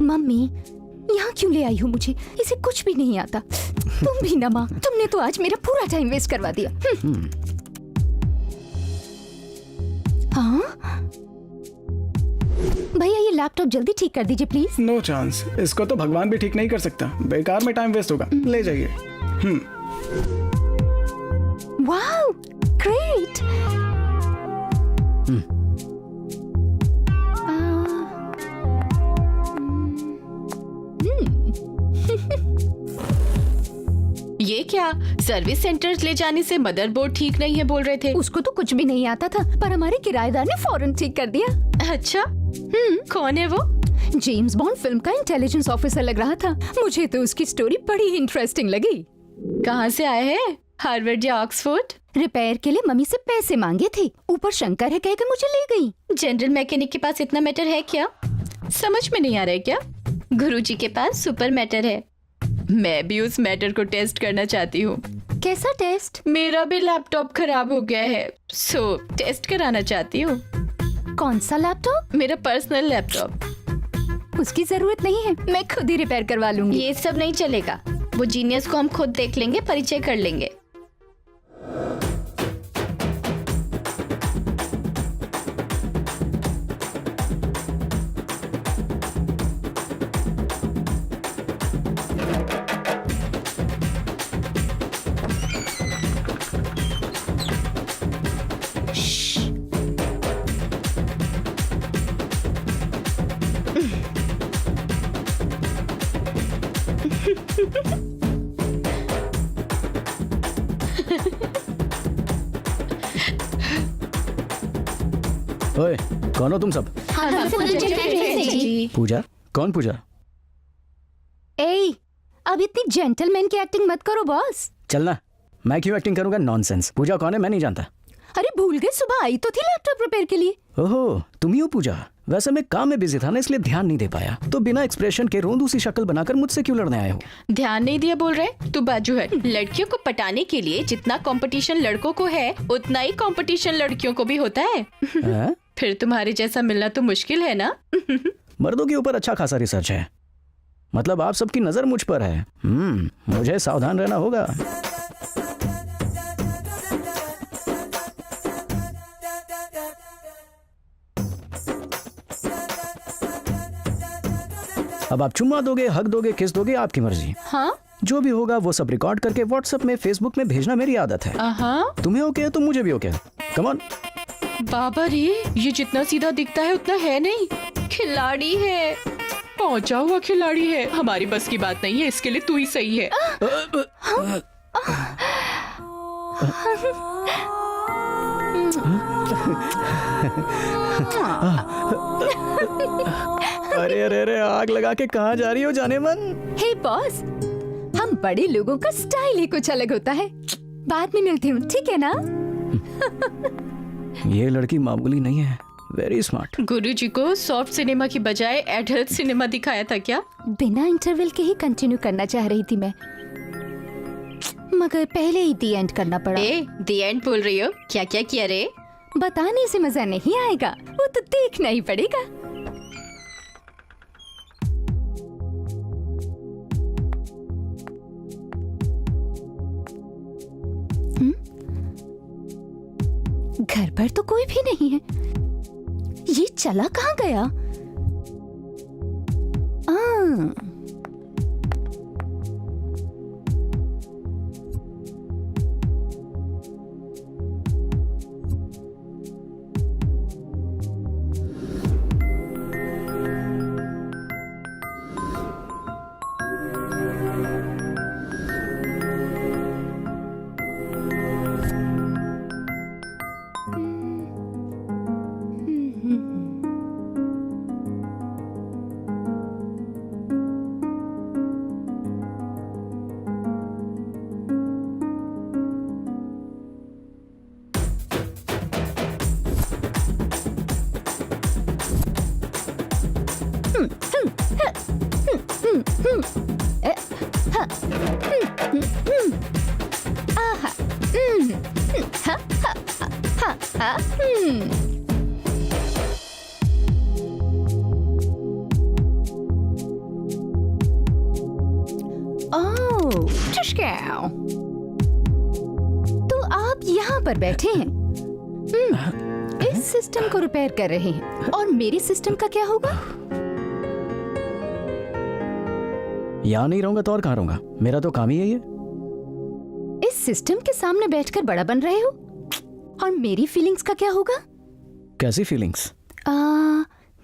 मम्मी यहाँ क्यों ले आई हो मुझे? इसे कुछ भी नहीं आता। तुम भी ना माँ, तुमने तो आज मेरा पूरा टाइम वेस्ट करवा दिया। हाँ भैया, ये लैपटॉप जल्दी ठीक कर दीजिए प्लीज। नो चांस, इसको तो भगवान भी ठीक नहीं कर सकता, बेकार में टाइम वेस्ट होगा। ले जाइए। Wow great. ये क्या, सर्विस सेंटर ले जाने से मदरबोर्ड ठीक नहीं है बोल रहे थे? उसको तो कुछ भी नहीं आता था, पर हमारे किराएदार ने फौरन ठीक कर दिया। अच्छा, कौन है वो? जेम्स बॉन्ड फिल्म का इंटेलिजेंस ऑफिसर लग रहा था। मुझे तो उसकी स्टोरी बड़ी इंटरेस्टिंग लगी। कहाँ से आए हैं, हार्वर्ड या ऑक्सफोर्ड? रिपेयर के लिए मम्मी से पैसे मांगे थे, ऊपर शंकर है कहकर मुझे ले गई। जनरल मैकेनिक के पास इतना मैटर है क्या? समझ में नहीं आ रहा है क्या? गुरुजी के पास सुपर मैटर है। मैं भी उस मैटर को टेस्ट करना चाहती हूँ। कैसा टेस्ट? मेरा भी लैपटॉप खराब हो गया है, सो टेस्ट कराना चाहती हूँ। कौन सा लैपटॉप? मेरा पर्सनल लैपटॉप। उसकी जरूरत नहीं है, मैं खुद ही रिपेयर करवा लूंगी। ये सब नहीं चलेगा, वो जीनियस को हम खुद देख लेंगे, परिचय कर लेंगे। ओए, कौन हो तुम सब? पूजा? कौन पूजा? ए, अब इतनी जेंटलमैन की एक्टिंग मत करो बॉस। चलना, मैं क्यों एक्टिंग करूंगा? नॉनसेंस। पूजा कौन है? मैं नहीं जानता। अरे भूल गए, सुबह आई तो थी लैपटॉप रिपेयर के लिए। ओहो, तुम ही हो पूजा। वैसे मैं काम में बिजी था ना, इसलिए ध्यान नहीं दे पाया। तो बिना एक्सप्रेशन के रोंदू सी शक्ल बनाकर मुझसे क्यों लड़ने आए हो? ध्यान नहीं दिया बोल रहे? तू बाजू है। लड़कियों को पटाने के लिए जितना कंपटीशन लड़कों को है, उतना ही कंपटीशन लड़कियों को भी होता है। फिर तुम्हारे जैसा मिलना तो मुश्किल है ना? मर्दों के ऊपर अच्छा खासा रिसर्च है, मतलब आप सबकी नजर मुझ पर है। मुझे सावधान रहना होगा। अब आप चुम्मा दोगे, हक दोगे, किस दोगे, आपकी मर्जी। हाँ, जो भी होगा वो सब रिकॉर्ड करके व्हाट्सएप में, फेसबुक में भेजना मेरी आदत है। तुम्हें ओके है तो मुझे भी ओके है। Come on. बाबा रे, ये जितना सीधा दिखता है उतना है नहीं, खिलाड़ी है, पहुंचा हुआ खिलाड़ी है। हमारी बस की बात नहीं है, इसके लिए तू ही सही है। अरे अरे अरे, आग लगा के कहाँ जा रही हो जाने मन? हे बॉस, हम बड़े लोगों का स्टाइल ही कुछ अलग होता है। बाद में मिलती हूँ, ठीक है ना? ये लड़की मामूली नहीं है, वेरी स्मार्ट। गुरुजी को सॉफ्ट सिनेमा की बजाय एडल्ट सिनेमा दिखाया था क्या? बिना इंटरवल के ही कंटिन्यू करना चाह रही थी मैं, मगर पहले ही दी एंड करना पड़ा। दी एंड बोल रही हो? क्या क्या किया रे? बताने से मजा नहीं आएगा, वो तो देखना ही पड़ेगा। घर पर तो कोई भी नहीं है। ये चला कहाँ गया? तो आप यहाँ पर बैठे हैं, इस सिस्टम को रिपेयर कर रहे हैं, और मेरे सिस्टम का क्या होगा? यहाँ नहीं रहूंगा तो और कहाँ रहूंगा? मेरा तो काम ही यही है। इस सिस्टम के सामने बैठकर बड़ा बन रहे हो, और मेरी फीलिंग्स का क्या होगा? कैसी फीलिंग्स?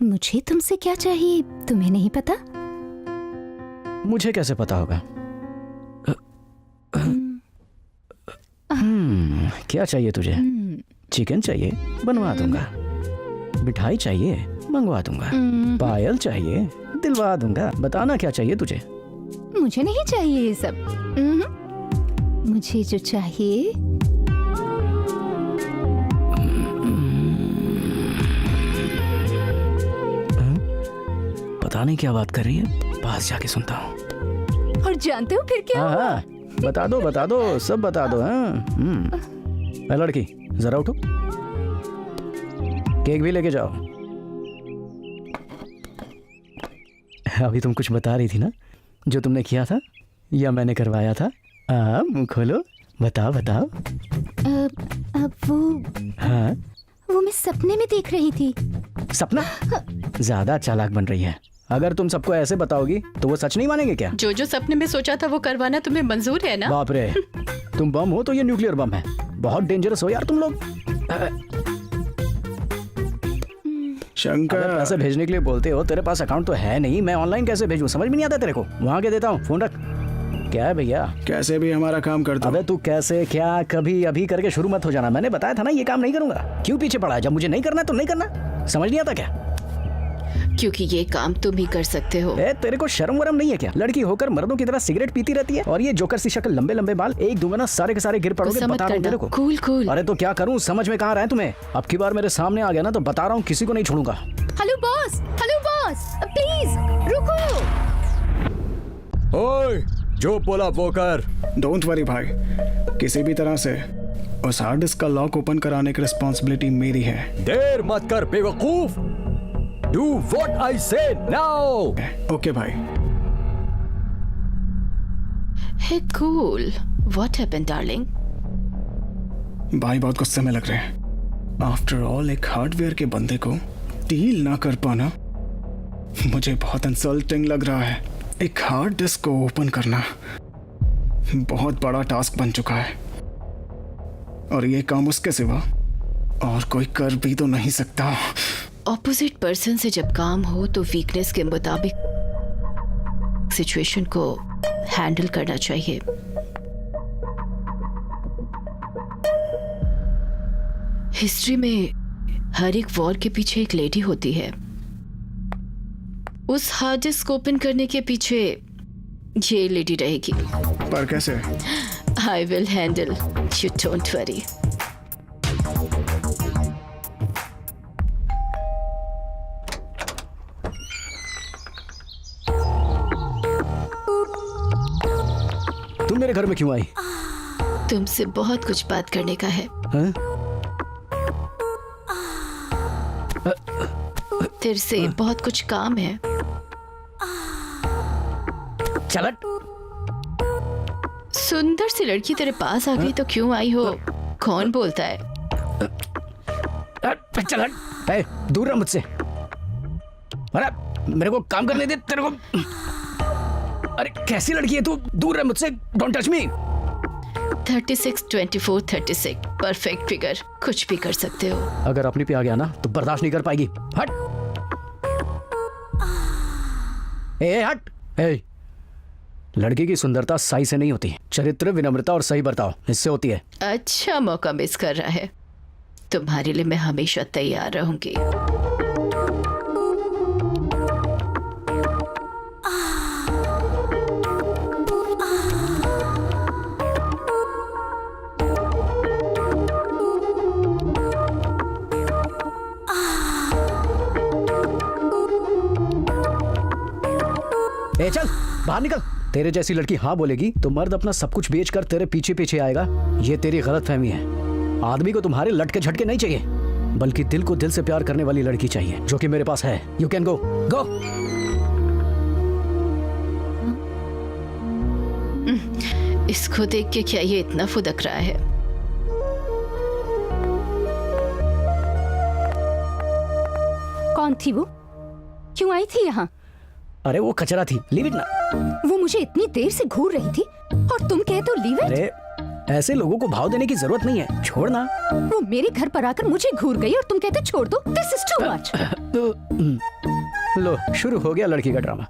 मुझे तुमसे क्या चाहिए तुम्हें नहीं पता? मुझे कैसे पता होगा? क्या चाहिए तुझे? चिकन चाहिए, बनवा दूंगा। मिठाई चाहिए, मंगवा दूंगा। पायल चाहिए, दिलवा दूंगा। बताना क्या चाहिए तुझे? मुझे नहीं चाहिए ये सब। मुझे जो चाहिए पता नहीं क्या बात कर रही है, पास जाके सुनता हूँ। और जानते हो फिर क्या? हाँ, बता दो, सब बता दो। हाँ, लड़की जरा उठो, केक भी लेके जाओ। अभी तुम कुछ बता रही थी ना, जो तुमने किया था या मैंने करवाया था? मुंह खोलो, बताओ। हाँ, वो मैं सपने में देख रही थी। सपना? ज्यादा चालाक बन रही है। अगर तुम सबको ऐसे बताओगी तो वो सच नहीं मानेंगे क्या? जो सपने में सोचा था वो करवाना तुम्हें मंजूर है ना? बाप रे, तुम बम हो तो ये न्यूक्लियर बम है। बहुत डेंजरस हो यार तुम लोग। शंकर, अगर पैसे भेजने के लिए बोलते हो, तेरे पास अकाउंट तो है नहीं, मैं ऑनलाइन कैसे भेजूं? समझ में नहीं आता तेरे को। वहां के देता हूँ, फोन रख। क्या है भैया? कैसे भी हमारा काम कर दो। अबे तू कैसे, क्या, कभी, अभी करके शुरू मत हो जाना। मैंने बताया था ना ये काम नहीं करूंगा। क्यों पीछे पड़ा है? जब मुझे नहीं करना तो नहीं करना। समझ नहीं आता क्या? क्योंकि ये काम तुम ही कर सकते हो। तेरे को शर्म वरम नहीं है क्या? लड़की होकर मर्दों की तरह सिगरेट पीती रहती है, और ये जोकर सी शक्ल, लंबे लंबे बाल, एक दो में ना सारे के सारे गिर पड़ोगे। बता रहा हूँ तेरे को। कूल। अरे तो क्या करूँ, समझ में कहाँ रहा है तुम्हें? अब की बार मेरे सामने आ गया ना तो बता रहा हूँ, किसी को नहीं छोड़ूंगा। हेलो बॉस, प्लीज रुको। ओए, जो बोला वो कर। डोंट वरी भाई, किसी भी तरह से उस हार्ड डिस्क का लॉक ओपन कराने की रिस्पॉन्सिबिलिटी मेरी है। देर मत कर बेवकूफ। डू व्हाट आई से नाउ। ओके भाई। हे कूल, व्हाट हैपेंड डार्लिंग? भाई बहुत गुस्से में लग रहे हैं। आफ्टर ऑल एक हार्डवेयर के बंदे को डील ना कर पाना मुझे बहुत इंसल्टिंग लग रहा है। एक हार्ड डिस्क को ओपन करना बहुत बड़ा टास्क बन चुका है और ये काम उसके सिवा और कोई कर भी तो नहीं सकता। ऑपोजिट पर्सन से जब काम हो तो वीकनेस के मुताबिक सिचुएशन को हैंडल करना चाहिए। हिस्ट्री में हर एक वॉर के पीछे एक लेडी होती है। उस हार्ड डिस्क ओपन करने के पीछे ये लेडी रहेगी। पर कैसे? आई will handle, you don't worry. तुम मेरे घर में क्यों आई? तुमसे बहुत कुछ बात करने का है। हाँ? तेरे से बहुत कुछ काम है। चल। सुंदर सी लड़की तेरे पास आ गई तो क्यों आई हो? कौन बोलता है? चल हट। ए, दूर रह मुझसे। अरे मेरे को काम करने दे तेरे को। अरे कैसी लड़की है तू? दूर रह मुझसे। Don't touch me. 36, 24, 36 perfect figure. कुछ भी कर सकते हो। अगर अपनी पे आ गया ना तो बर्दाश्त नहीं कर पाएगी। हट। ए हट। ए, लड़की की सुंदरता साई से नहीं होती, चरित्र, विनम्रता और सही बर्ताव इससे होती है। अच्छा मौका मिस कर रहा है। तुम्हारे लिए मैं हमेशा तैयार रहूंगी। ए चल बाहर निकल। तेरे जैसी लड़की हाँ बोलेगी तो मर्द अपना सब कुछ बेचकर तेरे पीछे पीछे आएगा। ये तेरी गलतफहमी है। आदमी को तुम्हारे लटके झटके नहीं चाहिए, बल्कि दिल को दिल से प्यार करने वाली लड़की चाहिए, जो कि मेरे पास है। You can go. गो। इसको देख के क्या ये इतना फुदक रहा है? कौन थी वो? क्यों आई थी यहाँ? अरे वो कचरा थी, लीव इट ना। वो मुझे इतनी देर से घूर रही थी और तुम कहते हो लीव इट? अरे ऐसे लोगों को भाव देने की जरूरत नहीं है, छोड़ना। वो मेरे घर पर आकर मुझे घूर गई और तुम कहते छोड़ दो। This is too much. लो शुरू हो गया लड़की का ड्रामा।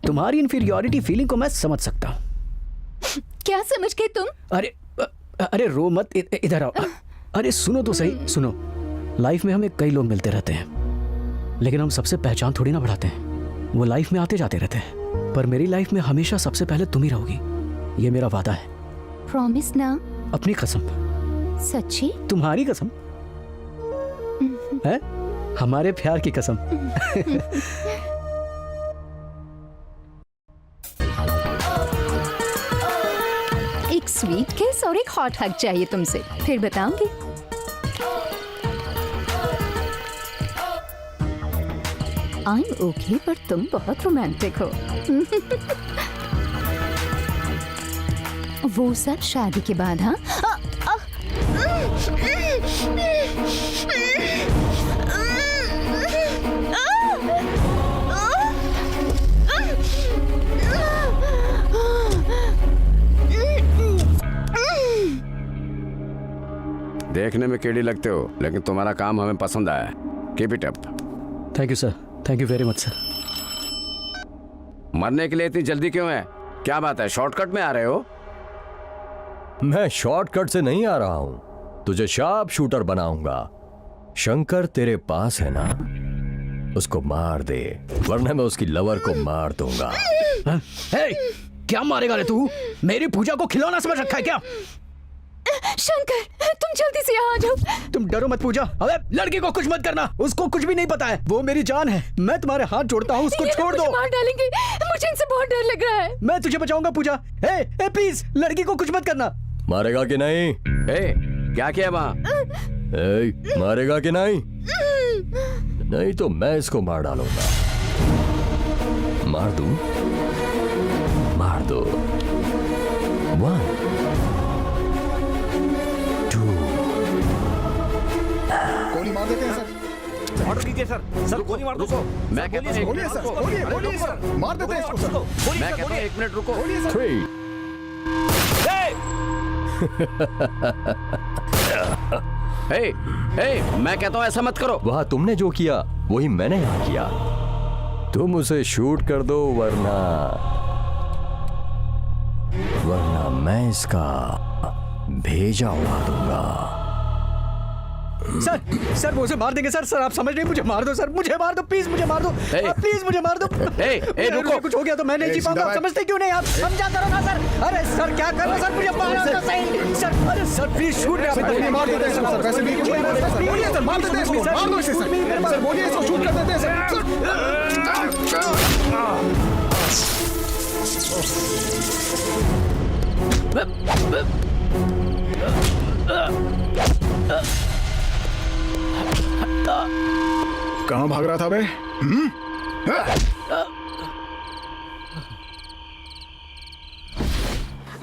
तुम्हारी इन्फीरियरिटी फीलिंग को मैं समझ सकता हूँ। क्या समझ गए तुम? अरे अरे रो मत, इधर आओ। अरे सुनो तो सही, सुनो। लाइफ में हमें कई लोग मिलते रहते हैं, लेकिन हम सबसे पहचान थोड़ी ना बढ़ाते हैं। वो लाइफ में आते जाते रहते हैं, पर मेरी लाइफ में हमेशा सबसे पहले तुम ही रहोगी। ये मेरा वादा है। प्रॉमिस ना? अपनी कसम। सच्ची? तुम्हारी कसम है, हमारे प्यार की कसम। एक स्वीट किस और एक हॉट हग चाहिए तुमसे, फिर बताऊंगी। आई एम ओके, पर तुम बहुत रोमांटिक हो। वो सब शादी के बाद। हाँ देखने में केड़ी लगते हो, लेकिन तुम्हारा काम हमें पसंद आया। Keep it up. Thank you sir, thank you very much sir. मरने के लिए इतनी जल्दी क्यों है? क्या बात है, शॉर्टकट में आ रहे हो? मैं शॉर्टकट से नहीं आ रहा हूं, तुझे शार्प शूटर बनाऊंगा। शंकर तेरे पास है ना, उसको मार दे, वरना मैं उसकी लवर को मार दूंगा। हे, क्या मारेगा रे तू? मेरी पूजा को खिलौना समझ रखा है क्या? शंकर, तुम जल्दी से यहाँ आ जाओ। तुम डरो मत पूजा। अबे लड़की को कुछ मत करना, उसको कुछ भी नहीं पता है। वो मेरी जान है, मैं तुम्हारे हाथ जोड़ता हूँ, उसको छोड़ दो। मार डालेंगे, मुझे इनसे बहुत डर लग रहा है। मैं तुझे बचाऊंगा पूजा। ए प्लीज, लड़की को कुछ मत करना। मारेगा कि नहीं? क्या किया वहाँ? मारेगा कि नहीं? नहीं तो मैं इसको मार डालूंगा। मार दूं? मार दो। 1 2 गोली मार देते हैं सर। ऑर्डर कीजिए सर। सर गोली मार दो। मैं कहता हूँ बोलिए सर, बोलिए सर, मार देते हैं इसको सर। मैं कहता हूँ 1 मिनट रुको। 3 मैं कहता हूँ ऐसा मत करो। वहां तुमने जो किया वही मैंने यहाँ किया। तुम उसे शूट कर दो वरना मैं इसका भेजा उड़ा दूंगा। सर मुझे मार देंगे सर आप समझ नहीं, मुझे मार दो सर, मुझे मार दो प्लीज, मुझे मार दो प्लीज, मुझे मार दो। रुको, कुछ हो गया तो मैं नहीं जी पाऊंगा, आप समझते क्यों नहीं? आप समझा करो ना सर। अरे सर क्या कर रहे हो सर, मुझे मारो तो सही सर। अरे सर प्लीज शूट मार देते हैं सर, वैसे भी बोलिए सर, मार देते हैं इसको, मार दो इसे सर, बोलिए इसको शूट कर देते हैं सर। कहाँ भाग रहा था बे?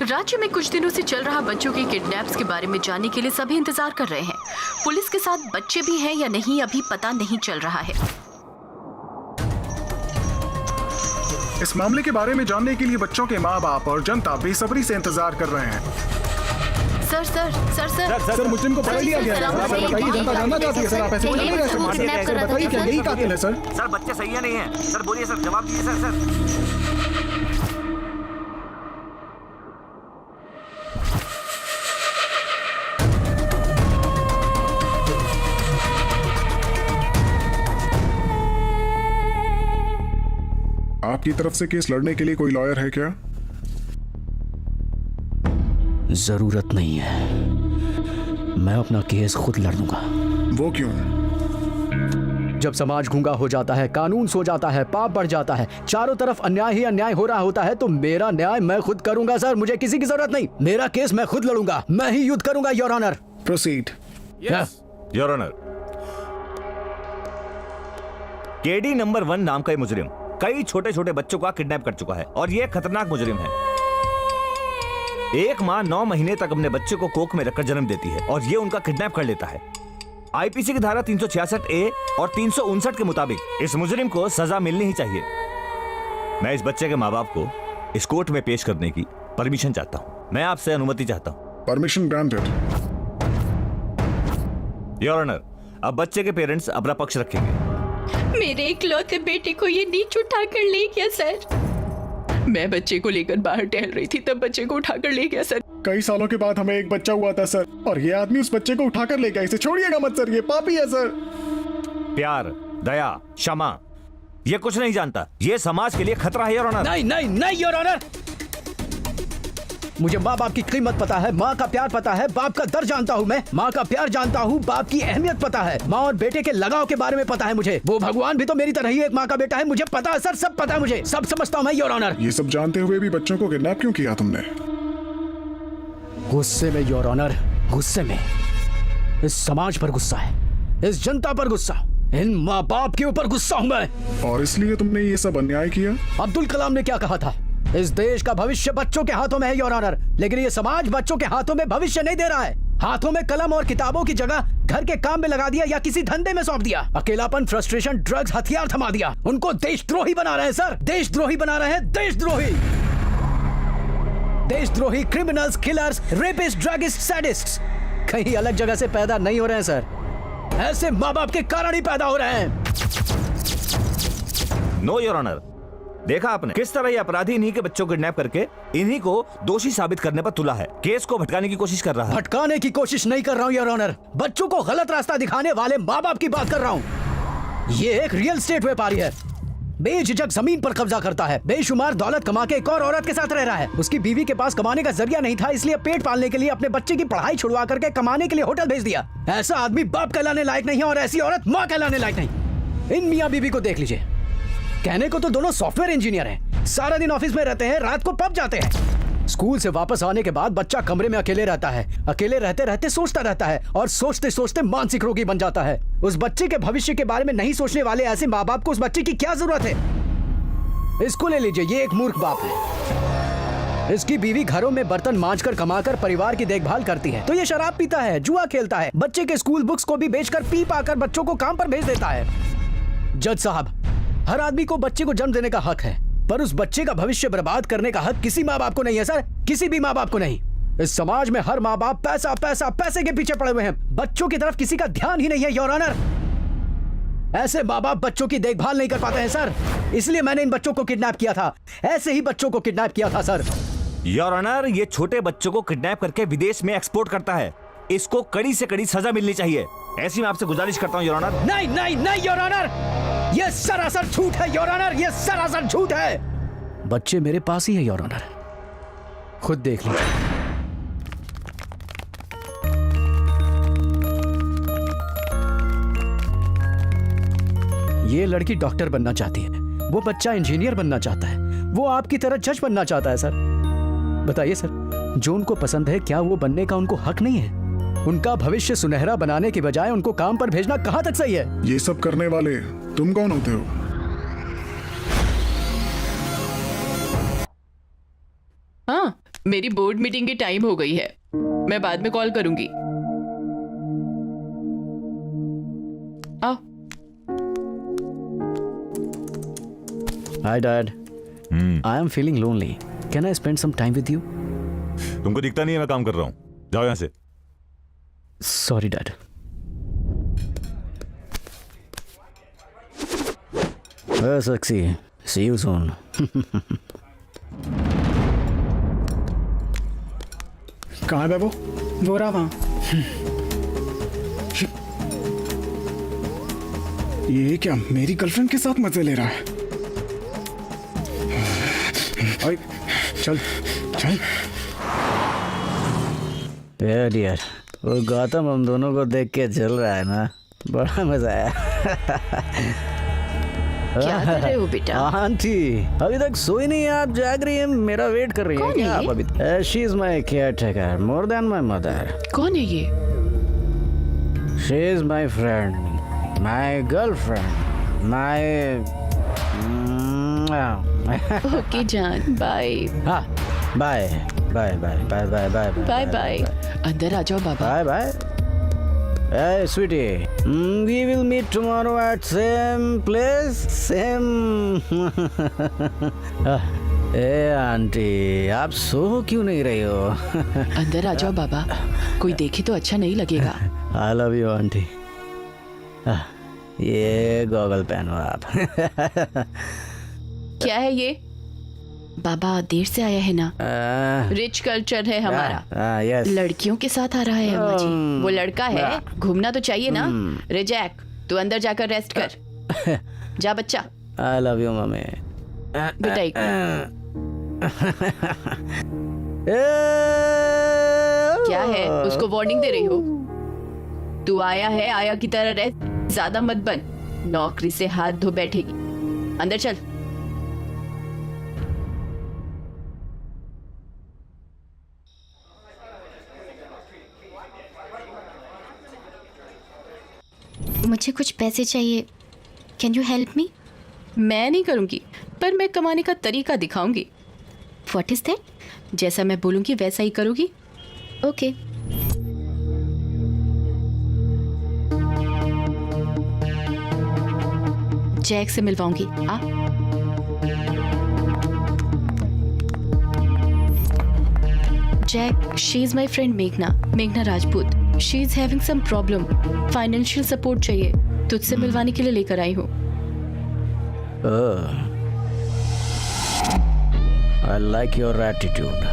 राज्य में कुछ दिनों से चल रहा बच्चों के किडनैप्स के बारे में जानने के लिए सभी इंतजार कर रहे हैं। पुलिस के साथ बच्चे भी हैं या नहीं अभी पता नहीं चल रहा है। इस मामले के बारे में जानने के लिए बच्चों के माँ बाप और जनता बेसब्री से इंतजार कर रहे हैं। सर मुजरिम को पकड़ लिया गया है। आप बताइए, जनता जानना चाहती है सर, आप ऐसे नहीं रह सकते। बताइए क्या यही कातिल है सर? सर बच्चे सही है नहीं है सर, बोलिए सर, जवाब दीजिए सर। आपकी तरफ से केस लड़ने के लिए कोई लॉयर है क्या? जरूरत नहीं है, मैं अपना केस खुद लड़ दूंगा। वो क्यों? जब समाज गूंगा हो जाता है, कानून सो जाता है, पाप बढ़ जाता है, चारों तरफ अन्याय ही अन्याय हो रहा होता है, तो मेरा न्याय मैं खुद करूंगा सर। मुझे किसी की जरूरत नहीं, मेरा केस मैं खुद लड़ूंगा, मैं ही युद्ध करूंगा your honour. Proceed. Your honour, KD number 1 नाम का ये मुजरिम कई छोटे छोटे बच्चों का किडनैप कर चुका है और ये खतरनाक मुजरिम है। एक माँ 9 महीने तक अपने बच्चे को कोख में रखकर जन्म देती है और ये उनका किडनैप कर लेता है। आईपीसी की धारा 366A और 359 के मुताबिक इस मुजरिम को सजा मिलनी ही चाहिए। मैं इस बच्चे के माँ बाप को इस कोर्ट में पेश करने की परमिशन चाहता हूँ। मैं आपसे अनुमति चाहता हूँ। Permission granted. योर ऑनर, अब बच्चे के पेरेंट्स अपना पक्ष रखेंगे। मेरे इकलौते बेटे को ये नीच उठा कर ले गया सर। मैं बच्चे को लेकर बाहर टहल रही थी, तब बच्चे को उठाकर ले गया सर। कई सालों के बाद हमें एक बच्चा हुआ था सर, और ये आदमी उस बच्चे को उठाकर ले गया। इसे छोड़िएगा मत सर, ये पापी है सर। प्यार, दया, क्षमा, ये कुछ नहीं जानता। ये समाज के लिए खतरा है योर ऑनर। नहीं नहीं नहीं योर ऑनर, मुझे माँ बाप की कीमत पता है, माँ का प्यार पता है, बाप का दर्द जानता हूँ मैं, माँ का प्यार जानता हूँ, बाप की अहमियत पता है, माँ और बेटे के लगाव के बारे में पता है मुझे। वो भगवान भी तो मेरी तरह ही एक माँ का बेटा है, मुझे पता है सर, सब पता है मुझे, सब समझता हूँ मैं योर ऑनर। ये सब जानते हुए भी बच्चों को किडनैप क्यों किया तुमने? गुस्से में योर ऑनर, गुस्से में। इस समाज पर गुस्सा है, इस जनता पर गुस्सा, इन माँ बाप के ऊपर गुस्सा हूँ मैं। और इसलिए तुमने ये सब अन्याय किया? अब्दुल कलाम ने क्या कहा था? इस देश का भविष्य बच्चों के हाथों में है योर ऑनर, लेकिन ये समाज बच्चों के हाथों में भविष्य नहीं दे रहा है। हाथों में कलम और किताबों की जगह घर के काम में लगा दिया या किसी धंधे में सौंप दिया। अकेलापन, फ्रस्ट्रेशन, ड्रग्स, हथियार थमा दिया। उनको देशद्रोही बना रहे हैं सर, देशद्रोही बना रहे हैं, देशद्रोही। देशद्रोही, क्रिमिनल्स, किलर्स, रेपिस्ट, ड्रगिस्ट, सैडिस्ट्स कहीं अलग जगह से पैदा नहीं हो रहे हैं सर, ऐसे माँ बाप के कारण ही पैदा हो रहे हैं। नो योर ऑनर, देखा आपने किस तरह ये अपराधी इन्हीं के बच्चों को किडनैप करके इन्हीं को दोषी साबित करने पर तुला है। केस को भटकाने की कोशिश कर रहा है। भटकाने की कोशिश नहीं कर रहा हूँ योर ऑनर, बच्चों को गलत रास्ता दिखाने वाले माँ बाप की बात कर रहा हूँ। ये एक रियल एस्टेट व्यापारी है, बेझिझक जमीन पर कब्जा करता है, बेशुमार दौलत कमा के एक और औरत के साथ रह रहा है। उसकी बीवी के पास कमाने का जरिया नहीं था, इसलिए पेट पालने के लिए अपने बच्चे की पढ़ाई छुड़वा करके कमाने के लिए होटल भेज दिया। ऐसा आदमी बाप कहलाने लायक नहीं है और ऐसी औरत माँ कहलाने लायक नहीं। इन मियाँ बीवी को देख लीजिए, कहने को तो दोनों सॉफ्टवेयर इंजीनियर हैं, सारा दिन ऑफिस में रहते हैं, रात को पब जाते हैं। स्कूल से वापस आने के बाद बच्चा कमरे में अकेले रहता है, अकेले रहते रहते सोचता रहता है और सोचते सोचते मानसिक रोगी बन जाता है। उस बच्चे के भविष्य के बारे में नहीं सोचने वाले ऐसे माँ बाप को उस बच्चे की क्या जरूरत है? इसको ले लीजिए, ये एक मूर्ख बाप है। इसकी बीवी घरों में बर्तन मांजकर कमाकर परिवार की देखभाल करती है, तो ये शराब पीता है, जुआ खेलता है, बच्चे के स्कूल बुक्स को भी बेचकर पी पाकर बच्चों को काम पर भेज देता है। जज साहब, हर आदमी को बच्चे को जन्म देने का हक है, पर उस बच्चे का भविष्य बर्बाद करने का हक किसी माँ बाप को नहीं है सर, किसी भी माँ बाप को नहीं। इस समाज में हर माँ बाप पैसा पैसा पैसे के पीछे पड़े हुए हैं, बच्चों की तरफ किसी का ध्यान ही नहीं है योर ऑनर। ऐसे माँ बाप बच्चों की देखभाल नहीं कर पाते हैं सर, इसलिए मैंने इन बच्चों को किडनैप किया था, ऐसे ही बच्चों को किडनैप किया था सर। योर ऑनर, ये छोटे बच्चों को किडनैप करके विदेश में एक्सपोर्ट करता है, इसको कड़ी से कड़ी सजा मिलनी चाहिए। ऐसी मैं आपसे गुजारिश करता हूँ योर ऑनर। नहीं नहीं नहीं योर ऑनर, ये सरासर झूठ है योर ऑनर, ये सरासर झूठ है। बच्चे मेरे पास ही है योर ऑनर, खुद देख लीजिए। ये लड़की डॉक्टर बनना चाहती है, वो बच्चा इंजीनियर बनना चाहता है, वो आपकी तरह जज बनना चाहता है सर। बताइए सर, जो उनको पसंद है क्या वो बनने का उनको हक नहीं है? उनका भविष्य सुनहरा बनाने के बजाय उनको काम पर भेजना कहां तक सही है? ये सब करने वाले तुम कौन होते हो? हाँ, मेरी बोर्ड मीटिंग की टाइम हो गई है, मैं बाद में कॉल करूंगी। आओ। Hi Dad, I am feeling lonely. Can I spend some time with you? तुमको दिखता नहीं है मैं काम कर रहा हूँ, जाओ यहाँ से। Sorry Dad. Sexy. See you soon. कहाँ है वो? वो रहा वहाँ। ये क्या मेरी गर्लफ्रेंड के साथ मजे ले रहा है? ओए, चल चल। डियर, वो गौतम हम दोनों को देख के चल रहा है ना, बड़ा मजा आया। क्या कर रहे हो बेटा? आंटी अभी तक सोई नहीं है, आप जाग रही हैं, मेरा वेट कर रही हैं कौन क्या है आप अभी? She is my caretaker more than my mother. कौन है ये? She is my friend, my girlfriend, my. Okay जान, बाय। हाँ, bye bye bye bye bye bye bye bye. अंदर आ जाओ बाबा। Bye bye. Hey sweetie, we will meet tomorrow at same place, same। A aunty, आप सो क्यों नहीं रही हो? अंदर आ जाओ बाबा, कोई देखे तो अच्छा नहीं लगेगा। I love you aunty. ये गॉगल पहनो आप। क्या है ये? बाबा देर से आया है ना, रिच कल्चर है हमारा। यस। लड़कियों के साथ आ रहा है अम्मा जी, वो लड़का है, घूमना तो चाहिए ना। रिजैक, तू अंदर जाकर रेस्ट कर। जा बच्चा। I love you mummy. बेटा एक क्या है, उसको वार्निंग दे रही हो? तू आया है, आया की तरह रह, ज्यादा मत बन, नौकरी से हाथ धो बैठेगी। अंदर चल। मुझे कुछ पैसे चाहिए, कैन यू हेल्प मी? मैं नहीं करूंगी, पर मैं कमाने का तरीका दिखाऊंगी। What is that? जैसा मैं बोलूंगी वैसा ही करोगी। ओके। जैक से मिलवाऊंगी। आ Jack, she is my friend मेघना Rajput. She is having some problem, financial support चाहिए, तुझसे मिलवाने के लिए लेकर आई हूँ। I like your attitude.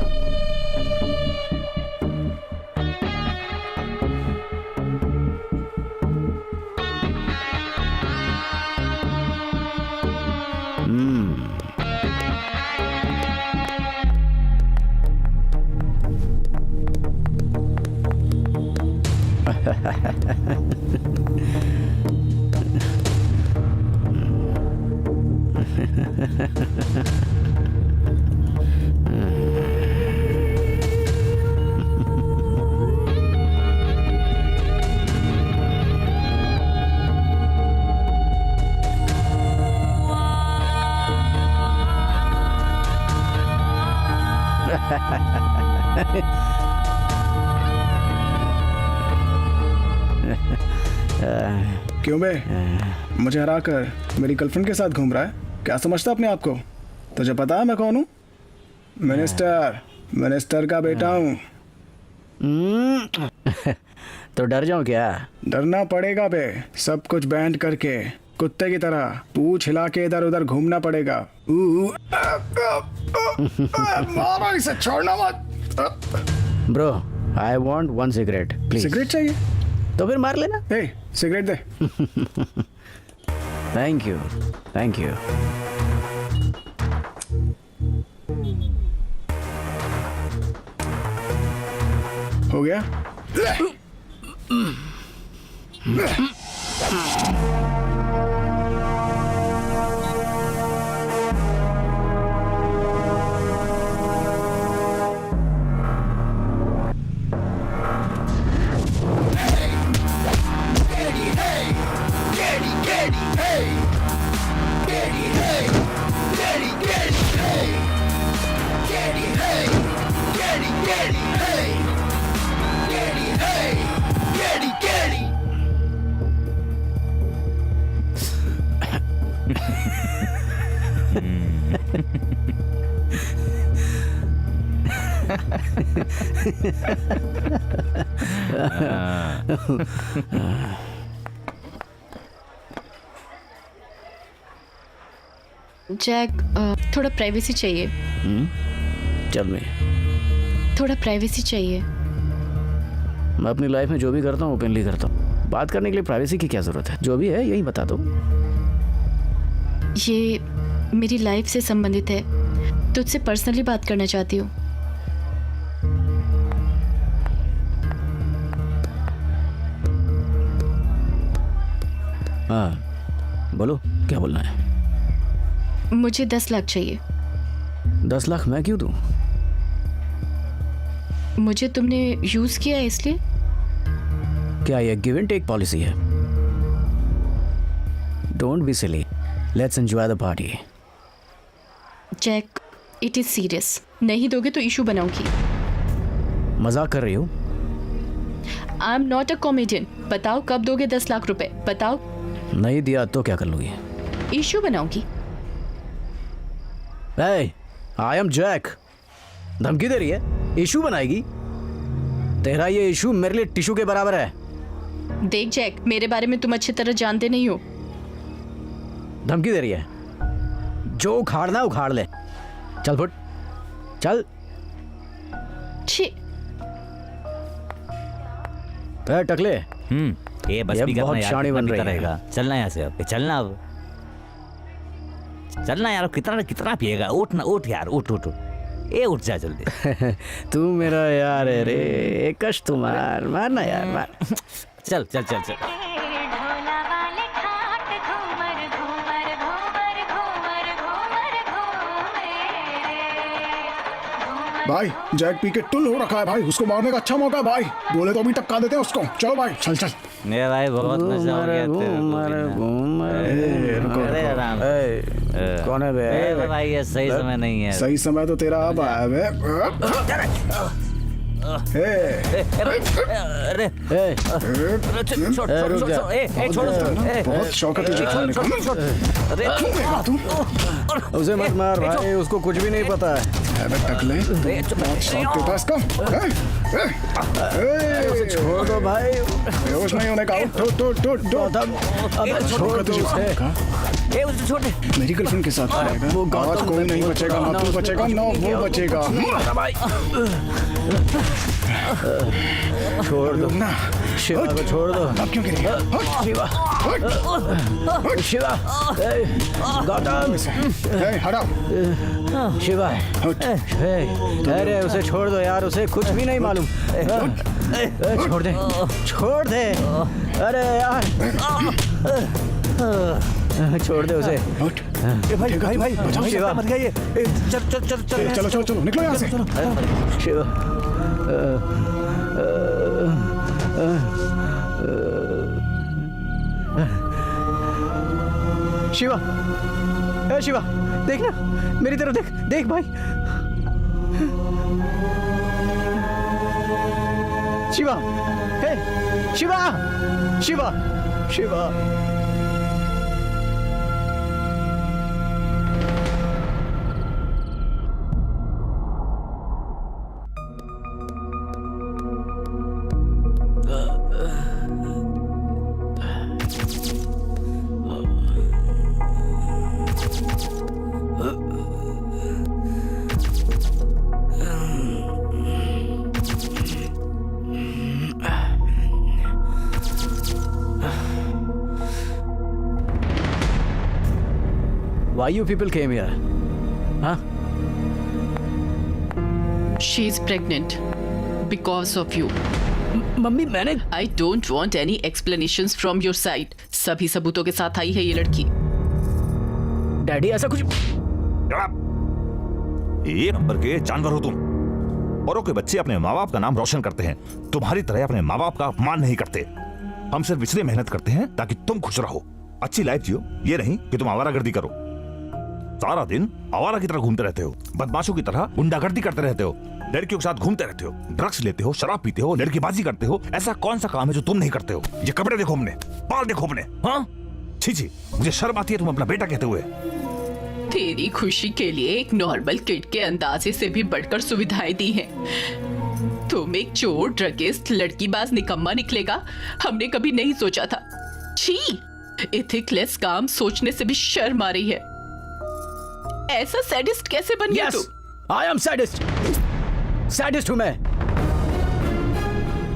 क्यों बे, मुझे हरा कर मेरी गर्लफ्रेंड के साथ घूम रहा है? क्या समझता अपने आप को? तुझे पता है मैं कौन हूँ? मिनिस्टर का बेटा हूँ। तो डर जाऊं क्या? डरना पड़ेगा बे, सब कुछ बैंड करके कुत्ते की तरह पूंछ हिला के इधर उधर घूमना पड़ेगा। मारो इसे, छोड़ना मत। Bro I want 1 cigarette please. Cigarette चाहिए तो फिर मार लेना। ए, सिगरेट दे। Thank you thank you. हो गया? जैक, थोड़ा प्राइवेसी चाहिए। चल मैं थोड़ा प्राइवेसी चाहिए। मैं अपनी लाइफ में जो भी करता हूँ ओपनली करता हूँ। बात करने के लिए प्राइवेसी की क्या जरूरत है? जो भी है यही बता दो। ये मेरी लाइफ से संबंधित है, तुझसे पर्सनली बात करना चाहती हूँ। हाँ बोलो, क्या बोलना है? मुझे 10 लाख चाहिए। 10 लाख मैं क्यों दूं? मुझे तुमने यूज किया है इसलिए। क्या ये गिव एंड टेक पॉलिसी है? Don't be silly, let's enjoy the party. Jack, it is serious. नहीं दोगे तो इशू बनाऊंगी। मजाक कर रही हो? I am not a comedian. बताओ कब दोगे 10 लाख रुपए? बताओ। नहीं दिया तो क्या कर लूंगी? इशू बनाऊंगी। I am Jack. धमकी दे रही है? इशू बनाएगी? तेरा ये इशू मेरे लिए टिश्यू के बराबर है। देख जैक, मेरे बारे में तुम अच्छी तरह जानते नहीं हो। धमकी दे रही है? जो उखाड़ना उखाड़ ले। चल फुट, चल। छी। टकले। ये बस ये भी करना बहुत यार, शानी बन कितना रही है। रहेगा। चलना यहाँ से, अब चलना। अब चलना यार, कितना कितना पिएगा? उठ ना, उठ यार, उठ उठ उठ। ए उठ जा जल्दी। तू मेरा यार है रे, कश तू मार मारना यार, मार। चल चल चल चल। भाई जैक पी के टुल हो रखा है भाई, उसको मारने का अच्छा मौका है भाई। बोले तो अभी टपका देते हैं उसको। चलो भाई, चल चल। मेरा भाई बहुत नशा हो गया अरे आराम। कौन है बे? भाई ये सही समय नहीं है। सही समय तो तेरा अब आया बे। अरे बहुत शौक है तुझे खाने का। उसे मत मार भाई, उसको कुछ भी नहीं पता है। टकले, बहुत शौक के पास का। उसे छोड़ दो भाई। बेहोश नहीं होने का। छोड़ दो उसे। छोड़ दे। मेरी गर्लफ्रेंड के साथ रहेगा। आज कोई नहीं बचेगा, ना तू बचेगा ना वो बचेगा। छोड़ दो ना, शिवा को छोड़ दो। अब क्यों गिरी? शिवा, शिवा, गौतम, हटा। शिवा, अरे उसे छोड़ दो यार, उसे कुछ भी नहीं मालूम। छोड़ दे, छोड़ दे। अरे यार, छोड़ दे उसे। भाई भाई भाई, बचाओ शिवा, मत गए। चल चल चल चल चलो चलो चलो, निकलो यहाँ से। शिवा, शिवा, ए शिवा, देख ना मेरी तरफ देख, देख भाई। Shiva, hey Shiva, Shiva, Shiva. Why you people came here? Huh? She is pregnant because of you. Mummy मैंने I don't want any explanations from your side. सभी सबूतों के साथ आई है ये लड़की. डैडी ऐसा कुछ ये नंबर के जानवर हो तुम। औरों के बच्चे अपने माँ बाप का नाम रोशन करते हैं, तुम्हारी तरह अपने माँ बाप का अपमान नहीं करते। हम सिर्फ इसलिए मेहनत करते हैं ताकि तुम खुश रहो, अच्छी लाइफ जियो, ये नहीं कि तुम आवारागर्दी करो। सारा दिन आवारा की तरह घूमते रहते हो, बदमाशों की तरह गुंडागर्दी करते रहते हो, लड़कियों के साथ घूमते रहते हो, ड्रग्स लेते हो, शराब पीते हो, लड़कीबाजी करते हो। ऐसा कौन सा काम है जो तुम नहीं करते हो? ये कपड़े देखो अपने, बाल देखो अपने। हाँ छी छी, मुझे शर्म आती है तुम अपना बेटा कहते हुए। तेरी खुशी के लिए एक नॉर्मल किड के अंदाजे से भी बढ़कर सुविधाएं दी हैं। तुम एक चोर, ड्रगिस्ट, लड़कीबाज निकम्मा निकलेगा, हमने कभी नहीं सोचा था। छी, एथिकलेस काम सोचने से भी शर्म आ रही है। ऐसा सैडिस्ट कैसे बन गया तू? I am sadist. सैडिस्ट हूं मैं।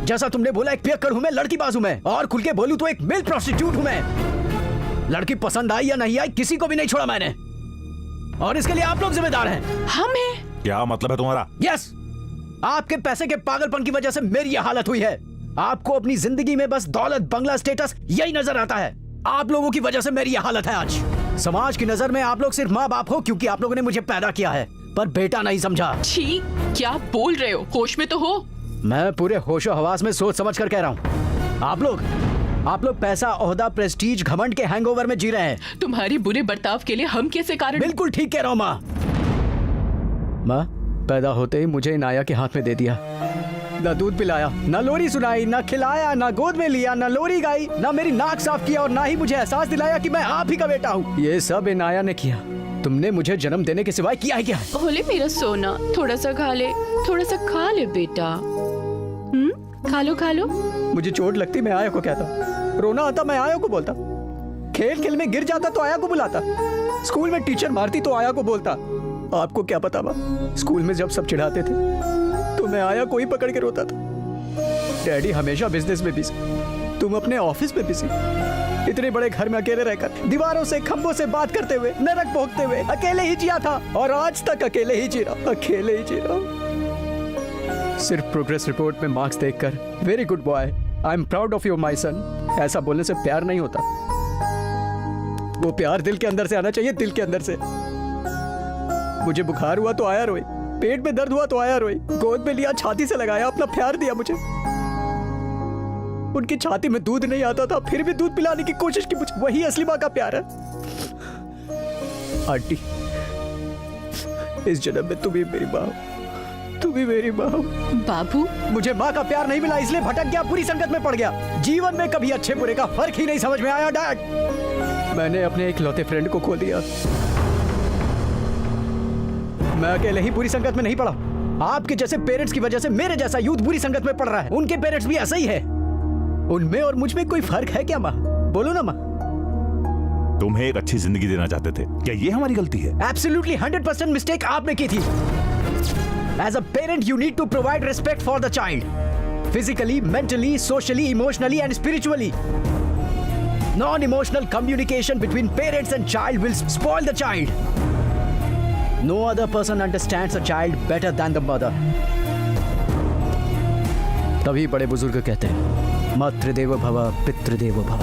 जैसा तुमने बोला एक पियक्कड़ हूं मैं, लड़कीबाज हूं मैं, और खुल के बोलूं तो एक मेल प्रोस्टिट्यूट हूं मैं। लड़की पसंद आई या नहीं आई, किसी को भी नहीं छोड़ा मैंने, और इसके लिए आप लोग जिम्मेदार हैं। हम हैं? क्या मतलब है तुम्हारा? यस, आपके पैसे के पागलपन की वजह से मेरी यह हालत हुई है। आपको अपनी जिंदगी में बस दौलत, बंगला, स्टेटस यही नजर आता है। आप लोगों की वजह से मेरी यह हालत है आज। समाज की नजर में आप लोग सिर्फ माँ बाप हो क्योंकि आप लोगों ने मुझे पैदा किया है, पर बेटा नहीं समझा। छी, क्या बोल रहे हो? होश में तो हो? मैं पूरे होशो हवास में सोच समझ कर कह रहा हूँ। आप लोग पैसा, ओहदा, प्रेस्टीज, घमंड के हैंगओवर में जी रहे हैं। तुम्हारी बुरे बर्ताव के लिए हम कैसे कारण? बिल्कुल ठीक कह रहा हूँ माँ। माँ पैदा होते ही मुझे इनाया के हाथ में दे दिया। ना दूध पिलाया, ना लोरी सुनाई, ना खिलाया, ना गोद में लिया, ना लोरी गाई, ना मेरी नाक साफ किया, और ना ही मुझे एहसास दिलाया कि मैं आप ही का बेटा हूँ। ये सब इनाया ने किया। तुमने मुझे जन्म देने के सिवाय किया है क्या? बोले मेरा सोना, थोड़ा सा खा ले, थोड़ा सा खा ले बेटा। खा लो खा लो। मुझे चोट लगती मैं आया को कहता, रोना आता मैं आया को बोलता, खेल खेल में गिर जाता तो आया को बुलाता, स्कूल में टीचर मारती तो आया को बोलता। आपको क्या पता बा, स्कूल में जब सब चिढ़ाते थे तो मैं आया को ही पकड़ के रोता था। डैडी हमेशा बिजनेस में बिजी, तुम अपने ऑफिस में बिजी। इतने बड़े घर में अकेले रहकर, दीवारों से, खंभों से बात करते हुए, नरक भोगते हुए अकेले ही जिया था, और आज तक अकेले ही जी रहा, अकेले ही जी रहा। सिर्फ प्रोग्रेस रिपोर्ट में मार्क्स देखकर very good boy, I am proud of you my son, ऐसा बोलने से प्यार नहीं होता। वो प्यार दिल के अंदर से आना चाहिए, दिल के अंदर से। मुझे बुखार हुआ तो आया रोई, पेट में दर्द हुआ तो आया रोई, गोद में लिया, छाती से लगाया, अपना प्यार दिया मुझे। उनकी छाती में दूध नहीं आता था, फिर भी दूध पिलाने की कोशिश की मुझे। वही असली माँ का प्यार है। आंटी, इस जन्म में तुम ही मेरी माँ, तुम ही मेरी माँ। बाबू, मुझे माँ का प्यार नहीं मिला, इसलिए भटक गया, पूरी संकट में पड़ गया। जीवन में कभी अच्छे बुरे का फर्क ही नहीं समझ में आया। डैड, मैंने अपने एक लौते फ्रेंड को खो दिया। मैं अकेले ही पूरी संकट में नहीं पड़ा। आपके जैसे पेरेंट्स की वजह से मेरे जैसा यूथ बुरी संकट में पड़ रहा है। उनके पेरेंट्स भी ऐसा ही है। उनमें और मुझ में कोई फर्क है क्या माँ? बोलो ना माँ। तुम्हें एक अच्छी जिंदगी देना चाहते थे, क्या ये हमारी गलती है? Absolutely 100% मिस्टेक आपने की थी। As a parent, you need to provide respect for the child, physically, mentally, socially, emotionally, and spiritually. Non-emotional communication between parents and child will spoil the child. No other person understands a child better than the mother. तभी बड़े बुजुर्ग कहते हैं, मातृदेवो भव, पितृदेवो भव।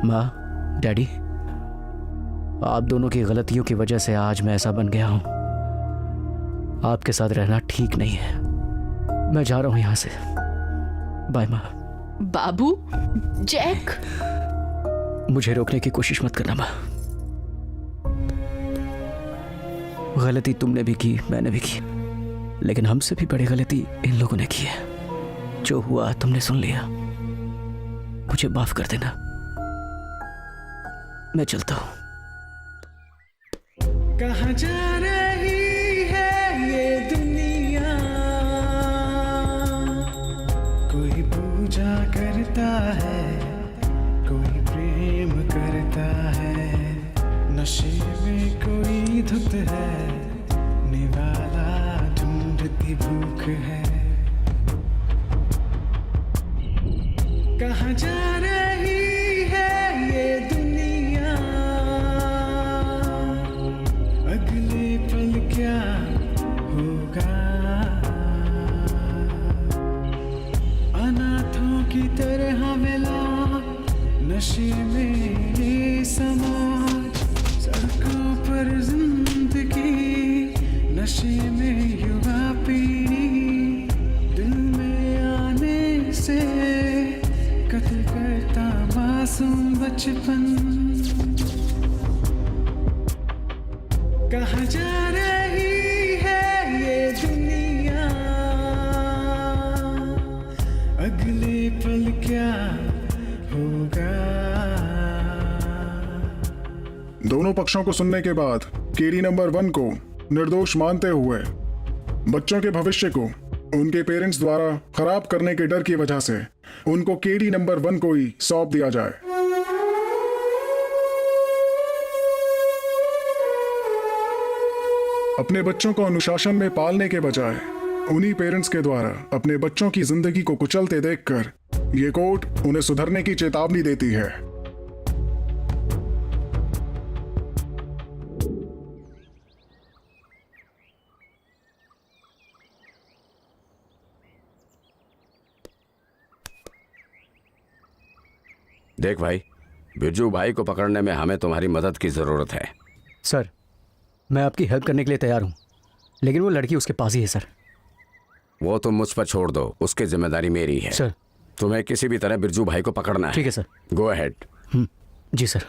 माँ, डैडी, आप दोनों की गलतियों की वजह से आज मैं ऐसा बन गया हूं। आपके साथ रहना ठीक नहीं है। मैं जा रहा हूं यहां से। बाय माँ। बाबू, जैक, मुझे रोकने की कोशिश मत करना माँ। गलती तुमने भी की, मैंने भी की, लेकिन हमसे भी बड़ी गलती इन लोगों ने की है। जो हुआ तुमने सुन लिया, मुझे माफ कर देना। मैं चलता हूं। कहाँ जा रही है ये दुनिया, कोई पूजा करता है, कोई प्रेम करता है, नशे में कोई धुत है, निवाला ढूंढती भूख है। कहाँ जा नशे में युवा पीढ़ी दिल में आने से कत्ल करता मासूम बचपन। कहाँ जा रही है ये दुनिया, अगले पल क्या होगा। दोनों पक्षों को सुनने के बाद केडी नंबर 1 को निर्दोष मानते हुए बच्चों के भविष्य को उनके पेरेंट्स द्वारा खराब करने के डर की वजह से उनको केडी नंबर 1 को ही सौंप दिया जाए। अपने बच्चों को अनुशासन में पालने के बजाय उन्हीं पेरेंट्स के द्वारा अपने बच्चों की जिंदगी को कुचलते देखकर ये कोर्ट उन्हें सुधरने की चेतावनी देती है। देख भाई, बिरजू भाई को पकड़ने में हमें तुम्हारी मदद की जरूरत है। सर, मैं आपकी हेल्प करने के लिए तैयार हूं, लेकिन वो लड़की उसके पास ही है सर। वो तुम मुझ पर छोड़ दो, उसकी जिम्मेदारी मेरी है। सर, तुम्हें किसी भी तरह बिरजू भाई को पकड़ना है। ठीक है सर। Go ahead. जी सर।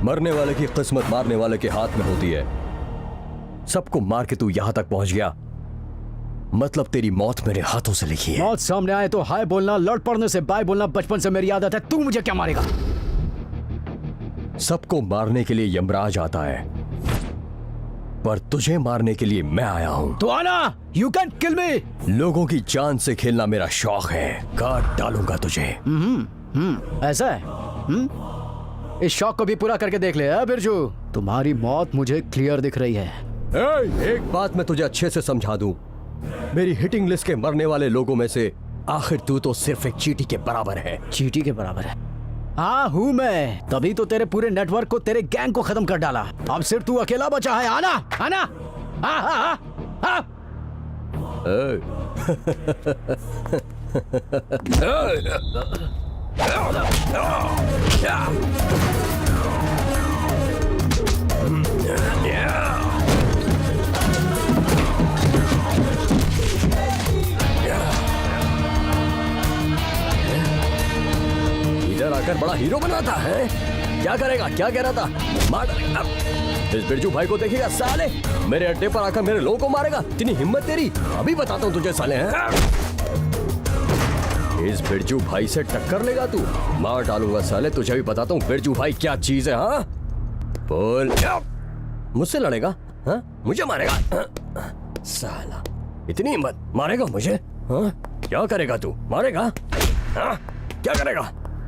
मरने वाले की किस्मत मारने वाले के हाथ में होती है। सबको मार के तू यहां तक पहुंच गया, मतलब तेरी मौत मेरे हाथों से लिखी है। मौत सामने आए तो हाय बोलना, लड़ पड़ने से बाय बोलना बचपन से मेरी आदत है। तू मुझे क्या मारेगा? सबको मारने के लिए यमराज आता है, पर तुझे मारने के लिए मैं आया हूं। तो आना, यू कैन किल मी। लोगों की जान से खेलना मेरा शौक है, काट डालूंगा तुझे। ऐसा है? इस शौक को भी पूरा करके देख ले बिरजू। तुम्हारी मौत मुझे क्लियर दिख रही है। एक बात मैं तुझे अच्छे से समझा दूं, मेरी हिटिंग लिस्ट के मरने वाले लोगों में से आखिर तू तो सिर्फ एक चींटी के बराबर है। चींटी के बराबर है? हाँ हूँ मैं, तभी तो तेरे पूरे नेटवर्क को, तेरे गैंग को खत्म कर डाला। अब सिर्फ तू अकेला बचा है। आना आना। हाँ हाँ हाँ हाँ। इधर आकर बड़ा हीरो बनाता है। क्या करेगा? क्या कह रहा था? मार डालेगा। इस बिरजू भाई को देखेगा साले, मेरे अड्डे पर आकर मेरे लोगों को मारेगा। इतनी हिम्मत तेरी, अभी बताता हूँ तुझे साले। हैं इस बिरजू भाई से टक्कर लेगा तू, मार डालूंगा साले। तुझे भी बताता हूँ बिरजू भाई क्या चीज है। हाँ बोल, मुझसे लड़ेगा? हाँ मुझे मारेगा? साला इतनी हिम्मत, मारेगा मुझे? हाँ क्या करेगा तू? मारेगा? हाँ क्या करेगा?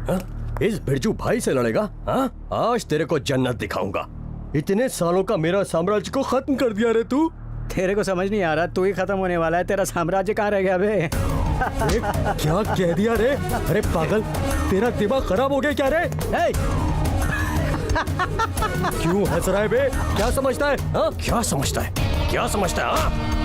हाँ? इस बिरजू भाई से लड़ेगा? हाँ आज तेरे को जन्नत दिखाऊंगा। इतने सालों का मेरा साम्राज्य को खत्म कर दिया रे तू। तेरे को समझ नहीं आ रहा, तू ही खत्म होने वाला है। तेरा साम्राज्य कहाँ रह गया बे? क्या कह दिया रे? अरे पागल, तेरा दिमाग खराब हो गया क्या रे? क्यों हंस रहा है बे? क्या समझता है? हाँ क्या समझता है? क्या समझता है? हाँ